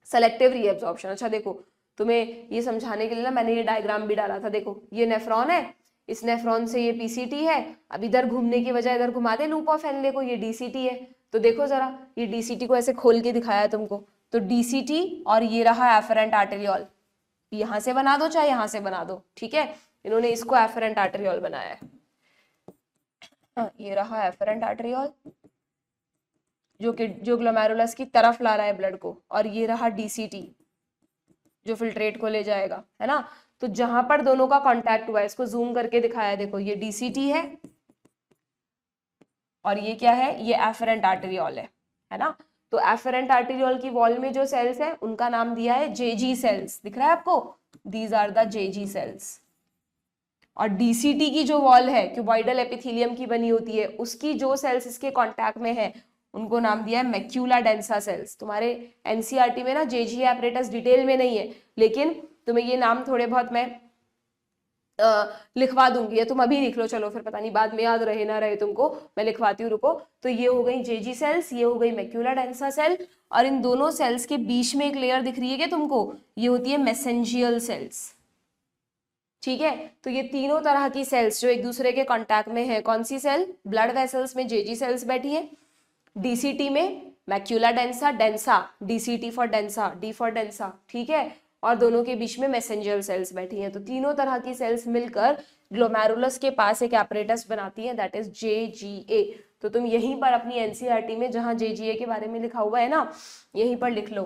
सेलेक्टिव रीअब्जॉर्प्शन। अच्छा देखो, तुम्हें ये समझाने के लिए ना मैंने ये डायग्राम भी डाला था। देखो ये नेफ्रॉन है, इस नेफ्रॉन से ये पीसीटी है, अब इधर घूमने की बजाय इधर घुमा दे लूप ऑफ हेनले को, ये डीसीटी है। तो देखो जरा, ये डीसीटी को ऐसे खोल के दिखाया है तुमको, तो डीसीटी और ये रहा एफरेंट आर्टेरियोल, यहां से बना दो चाहे यहां से बना दो, ठीक है। इन्होंने इसको एफरेंट आर्टेरियोल बनाया है। ये रहा एफरेंट आर्टेरियोल जो ग्लोमेरुलस की तरफ ला रहा है ब्लड को, और ये रहा डीसीटी जो फिल्ट्रेट को ले जाएगा, है ना। तो जहां पर दोनों का कांटेक्ट हुआ है, इसको जूम करके दिखाया, देखो ये डीसीटी है और ये क्या है, ये एफरेंट आर्टेरियोल है ना। तो एफरेंट आर्टेरियोल की वॉल में जो सेल्स है उनका नाम दिया है जेजी सेल्स, दिख रहा है आपको, these are the JG cells. और डीसीटी की जो वॉल है क्यूबॉइडल एपिथेलियम की बनी होती है, उसकी जो सेल्स इसके कांटेक्ट में है उनको नाम दिया है मैक्यूला डेंसा सेल्स। तुम्हारे एनसीईआरटी में ना जेजी एपरेटस डिटेल में नहीं है, लेकिन तुम्हें ये नाम थोड़े बहुत मैं लिखवा दूंगी, या तुम अभी लिख लो, चलो फिर पता नहीं बाद में याद रहे ना रहे तुमको, मैं लिखवाती हूँ, रुको। तो ये हो गई जेजी सेल्स, ये हो गई मैक्यूला डेंसा सेल, और इन दोनों सेल्स के बीच में एक लेयर दिख रही है क्या तुमको, ये होती है मेसेंजियल सेल्स, ठीक है। तो ये तीनों तरह की सेल्स जो एक दूसरे के कांटेक्ट में है, कौन सी सेल, ब्लड वेसल्स में जेजी सेल्स बैठी है, डीसीटी में macula densa, densa DCT for densa, D for densa, ठीक है। और दोनों के बीच में मैसेंजर सेल्स बैठी हैं। तो तीनों तरह की सेल्स मिलकर ग्लोमेरुलस के पास एक एपरेटस बनाती है, दैट इज जेजीए। तो तुम यहीं पर अपनी एनसीईआरटी में जहां जेजीए के बारे में लिखा हुआ है ना, यहीं पर लिख लो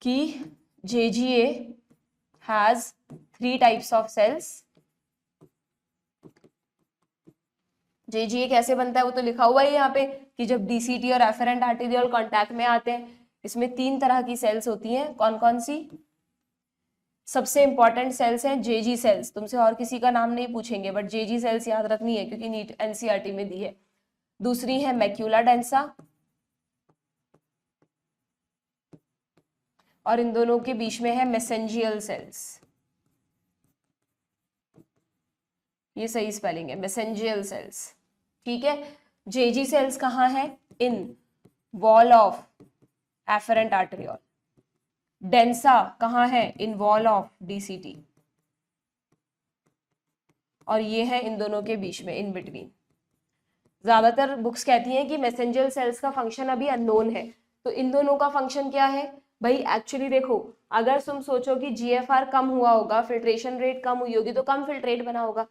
कि JGA has 3 types of cells. JGA कैसे बनता है वो तो लिखा हुआ है यहाँ पे, कि जब डीसीटी और एफरेंट आर्टेरियोल कांटेक्ट में आते हैं, इसमें 3 तरह की सेल्स होती हैं। कौन कौन सी, सबसे इंपॉर्टेंट सेल्स हैं जेजी सेल्स, तुमसे और किसी का नाम नहीं पूछेंगे, बट जेजी सेल्स याद रखनी है क्योंकि नीट एनसीईआरटी में दी है। दूसरी है मैक्यूला डेंसा, और इन दोनों के बीच में है मेसेंजियल सेल्स, ये सही स्पेलिंग है, मेसेंजियल सेल्स, ठीक है। जेजी सेल्स कहाँ है, in wall of efferent arteriole. Densa कहाँ है, इन वॉल ऑफ डीसीटी, और ये है इन दोनों के बीच में, इन बिटवीन। ज्यादातर बुक्स कहती हैं कि मैसेंजर सेल्स का फंक्शन अभी अननोन है, तो इन दोनों का फंक्शन क्या है भाई। एक्चुअली देखो, अगर तुम सोचो कि जीएफआर कम हुआ होगा, फिल्ट्रेशन रेट कम हुई होगी, तो कम फिल्ट्रेट बना होगा।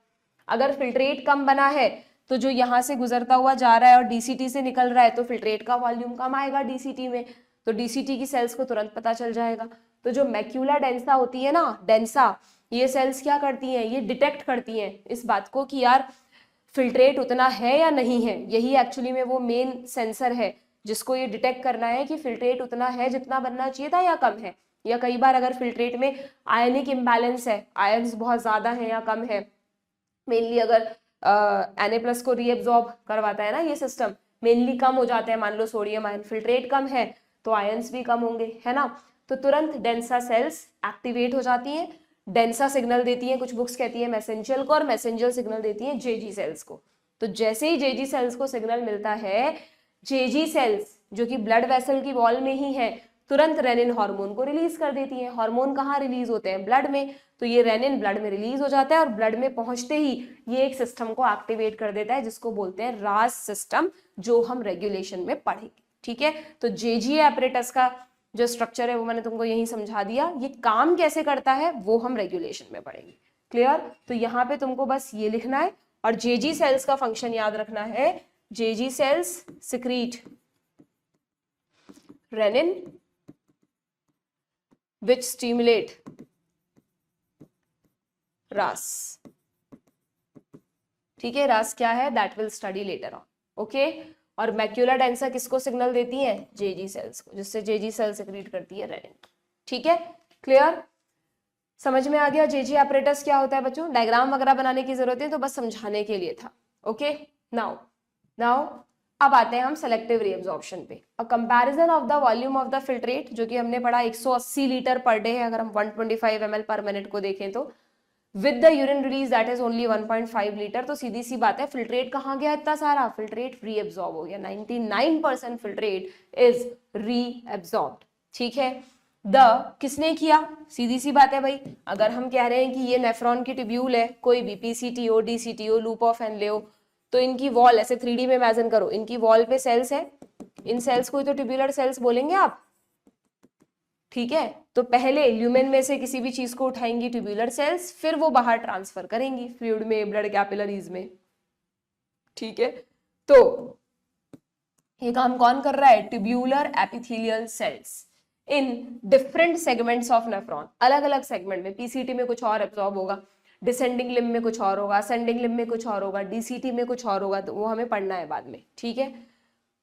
अगर फिल्ट्रेट कम बना है तो जो यहाँ से गुजरता हुआ जा रहा है और डीसीटी से निकल रहा है, तो फिल्ट्रेट का वॉल्यूम कम आएगा डीसीटी में, तो डीसीटी की सेल्स को तुरंत पता चल जाएगा। तो जो मैक्यूला डेंसा होती है ना, डेंसा, ये सेल्स क्या करती हैं, ये डिटेक्ट करती हैं इस बात को कि यार फिल्ट्रेट उतना है या नहीं है। यही एक्चुअली में वो मेन सेंसर है जिसको ये डिटेक्ट करना है कि फिल्ट्रेट उतना है जितना बनना चाहिए था या कम है। या कई बार अगर फिल्ट्रेट में आयनिक इम्बैलेंस है, आयन्स बहुत ज्यादा है या कम है, मेनली अगर Na+ को रीएब्जॉर्ब करवाता है ना ये सिस्टम, मेनली कम हो जाते हैं, मान लो सोडियम आयन, फिल्ट्रेट कम है तो आयन्स भी कम होंगे, है ना। तो तुरंत डेंसा सेल्स एक्टिवेट हो जाती हैं, डेंसा सिग्नल देती हैं, कुछ बुक्स कहती है मैसेंजियल को, और मैसेंजियल सिग्नल देती हैं जेजी सेल्स को। तो जैसे ही जेजी सेल्स को सिग्नल मिलता है, जेजी सेल्स जो कि ब्लड वेसल की वॉल में ही है, तुरंत रेनिन हार्मोन को रिलीज कर देती हैं। हार्मोन कहाँ रिलीज होते हैं, ब्लड में, तो ये रेनिन ब्लड में रिलीज हो जाता है, और ब्लड में पहुंचते ही ये एक सिस्टम को एक्टिवेट कर देता है जिसको बोलते हैं रास सिस्टम, जो हम रेगुलेशन में पढ़ेंगे, ठीक है। तो जेजीए एपरेटस का जो स्ट्रक्चर है वो मैंने तुमको यही समझा दिया, ये काम कैसे करता है वो हम रेगुलेशन में पढ़ेंगे, क्लियर। तो यहाँ पे तुमको बस ये लिखना है, और जेजी सेल्स का फंक्शन याद रखना है, जेजी सेल्स सिक्रीट रेनिन विच स्टिमुलेट रास। ठीक है, रास क्या है, that will study later on. Okay, और मैक्यूला डेंसा किसको सिग्नल देती है, जेजी सेल्स को, जिससे जेजी सेल सेक्रीट करती है रेनिन। ठीक है, क्लियर, समझ में आ गया जेजी apparatus क्या होता है बच्चों। डायग्राम वगैरह बनाने की जरूरत है तो बस समझाने के लिए था। ओके, नाउ नाउ अब आते हैं हम सेलेक्टिव रीअब्जॉर्प्शन पे। A comparison of the volume of the filtrate, जो कि हमने पढ़ा 180 लीटर पर डे है, अगर हम 125 ml पर मिनट को देखें तो, with the urine release that is only 1.5 litre. तो सीधी सी बात है, फिल्ट्रेट कहाँ गया इतना सारा, फिल्ट्रेट रीअब्सॉर्ब हो गया, 99% फिल्ट्रेट इज रीअब्सॉर्ब्ड। ठीक है, द किसने किया, सीधी सी बात है भाई, अगर हम कह रहे हैं कि ये नेफ्रॉन की ट्यूब्यूल है, कोई भी पीसीटीओ, डीसीटीओ, लूप ऑफ एनलेओ, तो इनकी वॉल ऐसे 3D में इमेजिन करो, इनकी वॉल पे सेल्स है, इन सेल्स को ही तो ट्यूब्यूलर सेल्स बोलेंगे आप। ठीक है, तो पहले ल्यूमेन में से किसी भी चीज को उठाएंगी ट्यूब्यूलर सेल्स, फिर वो बाहर ट्रांसफर करेंगी फ्लूइड में, ब्लड कैपिलरीज में। ठीक है, तो ये काम कौन कर रहा है, tubular epithelial cells in different segments of nephron, अलग अलग सेगमेंट में। पीसीटी में कुछ और एब्जॉर्ब होगा, डिसेंडिंग लिम्ब में कुछ और होगा, असेंडिंग लिम्ब में कुछ और होगा, डीसीटी में कुछ और होगा, तो वो हमें पढ़ना है बाद में। ठीक है,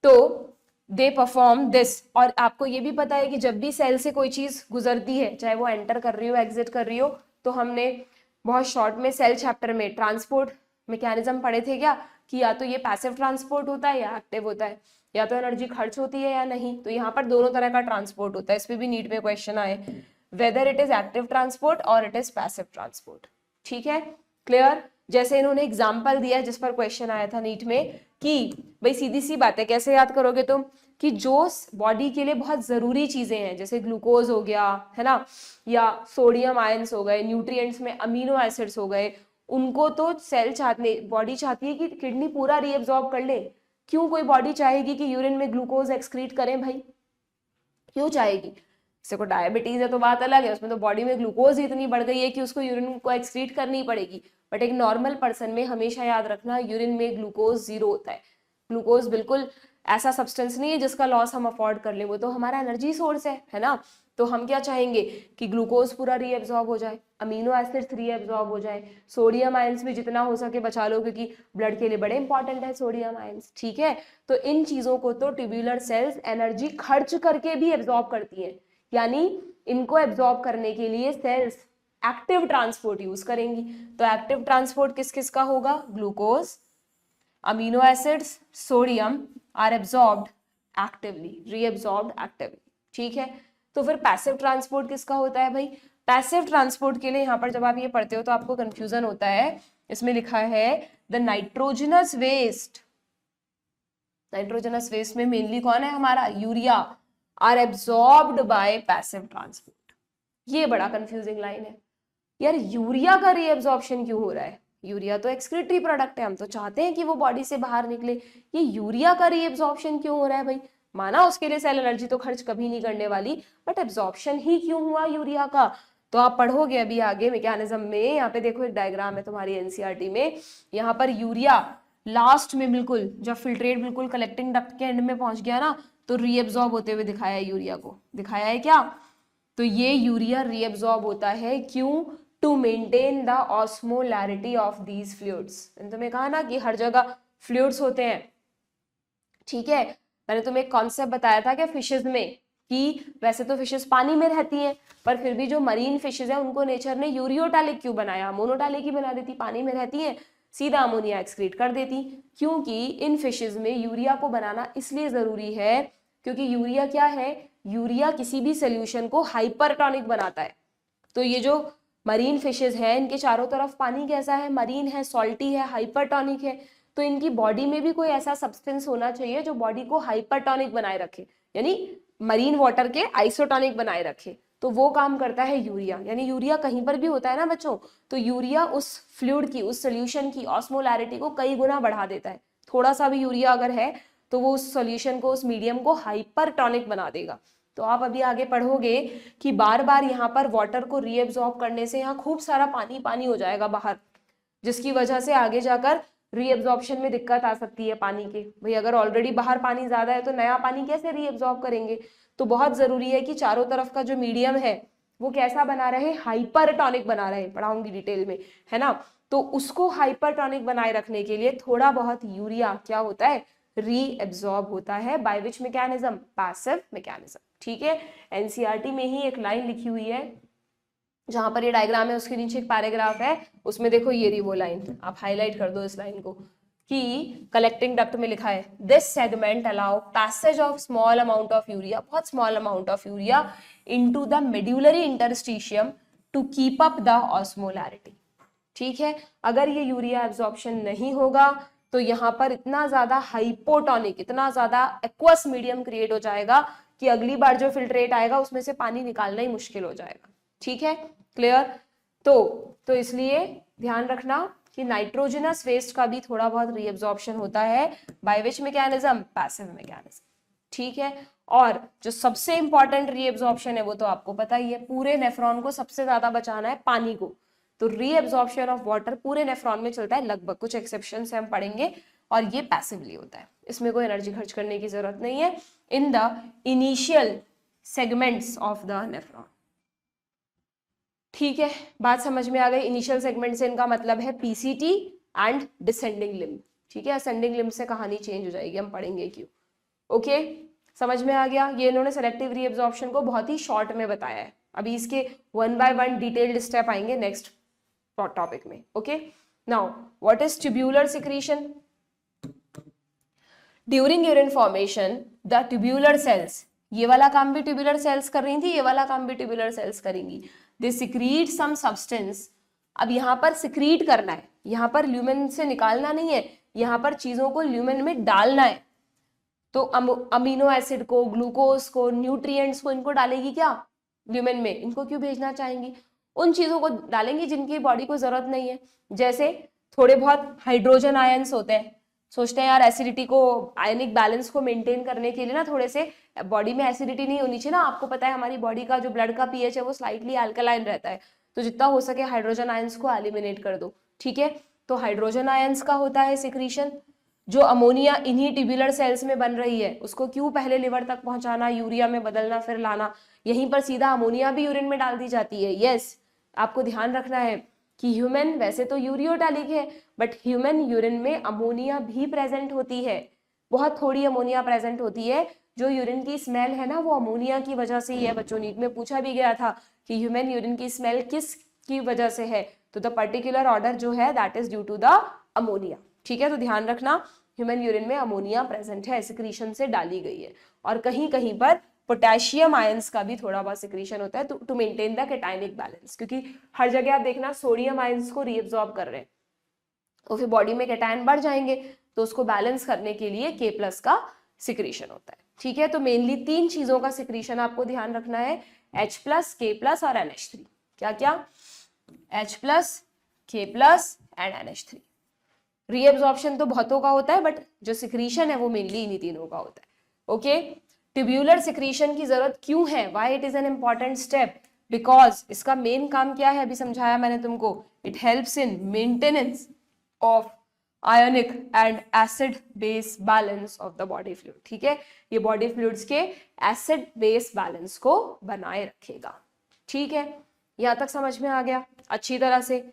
तो दे परफॉर्म दिस, और आपको ये भी पता है कि जब भी सेल से कोई चीज गुजरती है, चाहे वो एंटर कर रही हो, एग्जिट कर रही हो, तो हमने बहुत शॉर्ट में सेल चैप्टर में ट्रांसपोर्ट मैकेनिज्म पढ़े थे क्या, कि या तो ये पैसिव ट्रांसपोर्ट होता है या एक्टिव होता है, या तो एनर्जी खर्च होती है या नहीं। तो यहाँ पर दोनों तरह का ट्रांसपोर्ट होता है, इस पे भी नीट में क्वेश्चन आए, whether it is active transport और इट इज पैसिव ट्रांसपोर्ट। ठीक है, क्लियर, जैसे इन्होंने एग्जाम्पल दिया जिस पर क्वेश्चन आया था नीट में, कि भाई सीधी सी बात है, कैसे याद करोगे तुम, कि जो बॉडी के लिए बहुत जरूरी चीजें हैं, जैसे ग्लूकोज हो गया है ना, या सोडियम आयंस हो गए, न्यूट्रिएंट्स में अमीनो एसिड्स हो गए, उनको तो सेल चाहते, बॉडी चाहती है कि किडनी पूरा रीअब्सॉर्ब कर ले। क्यों कोई बॉडी चाहेगी कि यूरिन में ग्लूकोज एक्सक्रीट करें भाई, क्यों चाहेगी, किसी को डायबिटीज है तो बात अलग है, उसमें तो बॉडी में ग्लूकोज इतनी बढ़ गई है कि उसको यूरिन को एक्सक्रीट करनी पड़ेगी। बट एक नॉर्मल पर्सन में हमेशा याद रखना, यूरिन में ग्लूकोज 0 होता है। ग्लूकोज बिल्कुल ऐसा सब्सटेंस नहीं है जिसका लॉस हम अफोर्ड कर लें, वो तो हमारा एनर्जी सोर्स है ना। तो हम क्या चाहेंगे कि ग्लूकोज पूरा रीएब्सॉर्ब हो जाए, अमीनो एसिड्स रीएब्सॉर्ब हो जाए, सोडियम आयंस भी जितना हो सके बचा लो, क्योंकि ब्लड के लिए बड़े इंपॉर्टेंट है सोडियम आयंस। ठीक है, तो इन चीजों को तो ट्यूब्यूलर सेल्स एनर्जी खर्च करके भी एब्सॉर्ब करती है, यानी इनको एब्सॉर्ब करने के लिए सेल्स एक्टिव ट्रांसपोर्ट यूज करेंगी। तो एक्टिव ट्रांसपोर्ट किस किस का होगा, glucose, amino acids, sodium are absorbed actively, reabsorbed actively. ठीक है, तो फिर पैसिव ट्रांसपोर्ट किसका होता है भाई, पैसिव ट्रांसपोर्ट के लिए यहाँ पर जब आप ये पढ़ते हो तो आपको कंफ्यूजन होता है, इसमें लिखा है the nitrogenous waste, nitrogenous waste में मेनली कौन है हमारा, urea, are absorbed by passive transport. ये बड़ा कंफ्यूजिंग लाइन है यार, यूरिया का रीएब्सॉर्प्शन क्यों हो रहा है, यूरिया तो एक्सक्रीटरी प्रोडक्ट है, हम तो चाहते हैं कि वो बॉडी से बाहर निकले, ये यूरिया का रीएब्सॉर्प्शन क्यों हो रहा है भाई। माना उसके लिए सेल एनर्जी तो खर्च कभी नहीं करने वाली, बट एब्जॉर्प्शन ही क्यों हुआ यूरिया का, तो आप पढ़ोगे अभी आगे मैकेनिज्म में। यहाँ पे देखो एक डायग्राम है तुम्हारी एनसीईआरटी में, यहाँ पर यूरिया लास्ट में बिल्कुल जब फिल्ट्रेट बिल्कुल कलेक्टिंग डक्ट के एंड में पहुंच गया ना, तो रीएब्सॉर्ब होते हुए दिखाया है, यूरिया को दिखाया है क्या, तो ये यूरिया रीएब्सॉर्ब होता है क्यों, to maintain the osmolarity of these fluids. मैंने तुम्हें कहा ना कि हर जगह फ्लूइड्स होते हैं। ठीक है, मैंने तुम्हें एक कॉन्सेप्ट बताया था कि फिशेज में, कि वैसे तो फिशेज पानी में रहती हैं, पर फिर भी जो मरीन फिशेज है उनको नेचर ने यूरियोटैलिक क्यों बनाया, मोनोटैलिक ही बना देती, पानी में रहती हैं सीधा अमोनिया एक्सक्रीट कर देती, क्योंकि इन फिशेज में यूरिया को बनाना इसलिए जरूरी है क्योंकि यूरिया क्या है, यूरिया किसी भी सोल्यूशन को हाइपरटोनिक बनाता है। तो ये जो मरीन फिशेज है इनके चारों तरफ पानी कैसा है, मरीन है, सॉल्टी है, हाइपरटोनिक है, तो इनकी बॉडी में भी कोई ऐसा सब्सटेंस होना चाहिए जो बॉडी को हाइपरटोनिक बनाए रखे, यानी मरीन वाटर के आइसोटोनिक बनाए रखे, तो वो काम करता है यूरिया। यानी यूरिया कहीं पर भी होता है ना बच्चों, तो यूरिया उस फ्लूइड की, उस सोल्यूशन की ऑस्मोलैरिटी को कई गुना बढ़ा देता है। थोड़ा सा भी यूरिया अगर है तो वो उस सोल्यूशन को, उस मीडियम को हाइपरटोनिक बना देगा। तो आप अभी आगे पढ़ोगे कि बार बार यहाँ पर वाटर को रीएब्सॉर्ब करने से यहाँ खूब सारा पानी पानी हो जाएगा बाहर, जिसकी वजह से आगे जाकर रीएब्सॉर्प्शन में दिक्कत आ सकती है पानी के। भाई अगर ऑलरेडी बाहर पानी ज्यादा है तो नया पानी कैसे रीएब्सॉर्ब करेंगे, तो बहुत जरूरी है कि चारों तरफ का जो मीडियम है वो कैसा बना रहे, हाइपरटोनिक बना रहे, पढ़ाऊंगी डिटेल में, है ना। तो उसको हाइपरटोनिक बनाए रखने के लिए थोड़ा बहुत यूरिया क्या होता है, रीएब्सॉर्ब होता है, by which mechanism, passive mechanism. ठीक है, एनसीईआरटी में ही एक लाइन लिखी हुई है, जहां पर ये डायग्राम है उसके नीचे एक पैराग्राफ है, उसमें देखो ये रही वो लाइन, आप हाईलाइट कर दो इस लाइन को, कि कलेक्टिंग डक्ट में लिखा है this segment allow passage of small amount of urea, बहुत small amount of urea into the medullary interstitium to keep up the osmolarity. ठीक है, अगर ये यूरिया एब्जॉर्प्शन नहीं होगा तो यहाँ पर इतना ज्यादा हाइपोटोनिक, इतना ज्यादा एक्वस मीडियम क्रिएट हो जाएगा कि अगली बार जो फिल्ट्रेट आएगा उसमें से पानी निकालना ही मुश्किल हो जाएगा। ठीक है, क्लियर। तो इसलिए ध्यान रखना कि नाइट्रोजनस वेस्ट का भी थोड़ा बहुत रीअब्जॉर्प्शन होता है, by which mechanism, passive mechanism. ठीक है, और जो सबसे इंपॉर्टेंट रीअब्जॉर्प्शन है वो तो आपको पता ही है, पूरे नेफ्रॉन को सबसे ज्यादा बचाना है पानी को, तो रीअब्जॉर्प्शन ऑफ वाटर पूरे नेफ्रॉन में चलता है लगभग, कुछ एक्सेप्शन से हम पढ़ेंगे, और ये पैसिवली होता है, इसमें कोई एनर्जी खर्च करने की जरूरत नहीं है in the initial segments of the nephron. ठीक है, बात समझ में आ गई। इनिशियल सेगमेंट से इनका मतलब है पीसीटी एंड डिसेंडिंग लिम्ब। ठीक है, असेंडिंग लिम्ब से कहानी चेंज हो जाएगी, हम पढ़ेंगे क्यों। ओके, समझ में आ गया। ये इन्होंने सेलेक्टिव रीअब्जॉर्प्शन को बहुत ही शॉर्ट में बताया है, अभी इसके 1 by 1 डिटेल्ड स्टेप आएंगे नेक्स्ट टॉपिक में। Okay, now what is tubular secretion. During urine formation the tubular cells, ये वाला काम भी ट्यूब्यूलर सेल्स कर रही थी, ये वाला काम भी ट्यूब्यूलर सेल्स करेंगी, दे सिक्रीट सम सब्सटेंस। अब यहाँ पर सिक्रीट करना है, यहाँ पर ल्यूमेन से निकालना नहीं है, यहाँ पर चीजों को ल्यूमेन में डालना है। तो अमीनो एसिड को, ग्लूकोज को, न्यूट्रिएंट्स को, इनको डालेगी क्या ल्यूमेन में, इनको क्यों भेजना चाहेंगी, उन चीजों को डालेंगी जिनकी बॉडी को जरूरत नहीं है। जैसे थोड़े बहुत हाइड्रोजन आयंस होते हैं, सोचते हैं यार एसिडिटी को, आयनिक बैलेंस को मेंटेन करने के लिए ना थोड़े से बॉडी में एसिडिटी नहीं होनी चाहिए ना, आपको पता है हमारी बॉडी का जो ब्लड का पीएच है वो स्लाइटली अल्कलाइन रहता है, तो जितना हो सके हाइड्रोजन आयंस को एलिमिनेट कर दो। ठीक है, तो हाइड्रोजन आयंस का होता है सिक्रीशन। जो अमोनिया इन्हीं ट्यूब्यूलर सेल्स में बन रही है उसको क्यों पहले लिवर तक पहुंचाना, यूरिया में बदलना, फिर लाना, यहीं पर सीधा अमोनिया भी यूरिन में डाल दी जाती है। यस, आपको ध्यान रखना है कि ह्यूमन वैसे तो यूरियोटैलिक है, बट ह्यूमन यूरिन में अमोनिया भी प्रेजेंट होती है, बहुत थोड़ी अमोनिया प्रेजेंट होती है। जो यूरिन की स्मेल है ना वो अमोनिया की वजह से ही है। बच्चों नीट में पूछा भी गया था कि ह्यूमन यूरिन की स्मेल किस की वजह से है, तो द पर्टिकुलर ऑर्डर जो है that is due to the ammonia. ठीक है, तो ध्यान रखना ह्यूमन यूरिन में अमोनिया प्रेजेंट है, सिक्रीशन से डाली गई है, और कहीं कहीं पर पोटेशियम आयंस का भी थोड़ा बहुत सिक्रीशन होता है to maintain the cationic balance, क्योंकि हर जगह आप देखना सोडियम आयंस को रीअब्सॉर्ब कर रहे हैं, तो फिर बॉडी में कैटायन बढ़ जाएंगे, तो उसको बैलेंस करने के लिए K+ का सिक्रीशन होता है। ठीक है, तो मेनली 3 चीजों का सिक्रीशन आपको ध्यान रखना है, H+, K+ और NH3। क्या क्या, H+, K+ and NH3। Reabsorption तो बहुतों का होता है, बट जो सिक्रीशन है वो मेनली इन्हीं तीनों का होता है। ओके, ट्यूब्यूलर सिक्रीशन की जरूरत क्यों है, why it is an important step, because इसका मेन काम क्या है, अभी समझाया मैंने तुमको, it helps in maintenance of ionic and acid base balance of the body fluid. ठीक है, ये बॉडी फ्लूइड्स के एसिड बेस बैलेंस को बनाए रखेगा। ठीक है, यहां तक समझ में आ गया अच्छी तरह से।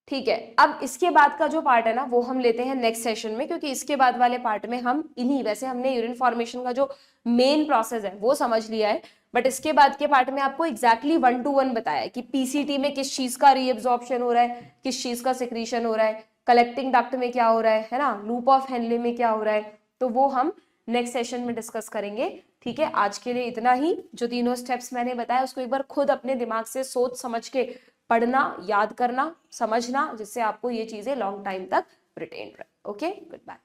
ठीक है, अब इसके बाद का जो पार्ट है ना वो हम लेते हैं नेक्स्ट सेशन में, क्योंकि इसके बाद वाले पार्ट में हम वैसे हमने यूरिन फॉर्मेशन का जो मेन प्रोसेस है वो समझ लिया है, बट इसके बाद के पार्ट में आपको एग्जैक्टली 1 to 1 बताया है कि पीसीटी में किस चीज का रीअब्सॉर्प्शन हो रहा है, किस चीज का सिक्रीशन हो रहा है, कलेक्टिंग डक्ट में क्या हो रहा है ना, लूप ऑफ हेनले में क्या हो रहा है, तो वो हम नेक्स्ट सेशन में डिस्कस करेंगे। ठीक है, आज के लिए इतना ही। जो तीनों स्टेप्स मैंने बताया उसको एक बार खुद अपने दिमाग से सोच समझ के पढ़ना, याद करना, समझना, जिससे आपको ये चीजें लॉन्ग टाइम तक रिटेन रहे। Okay, good bye.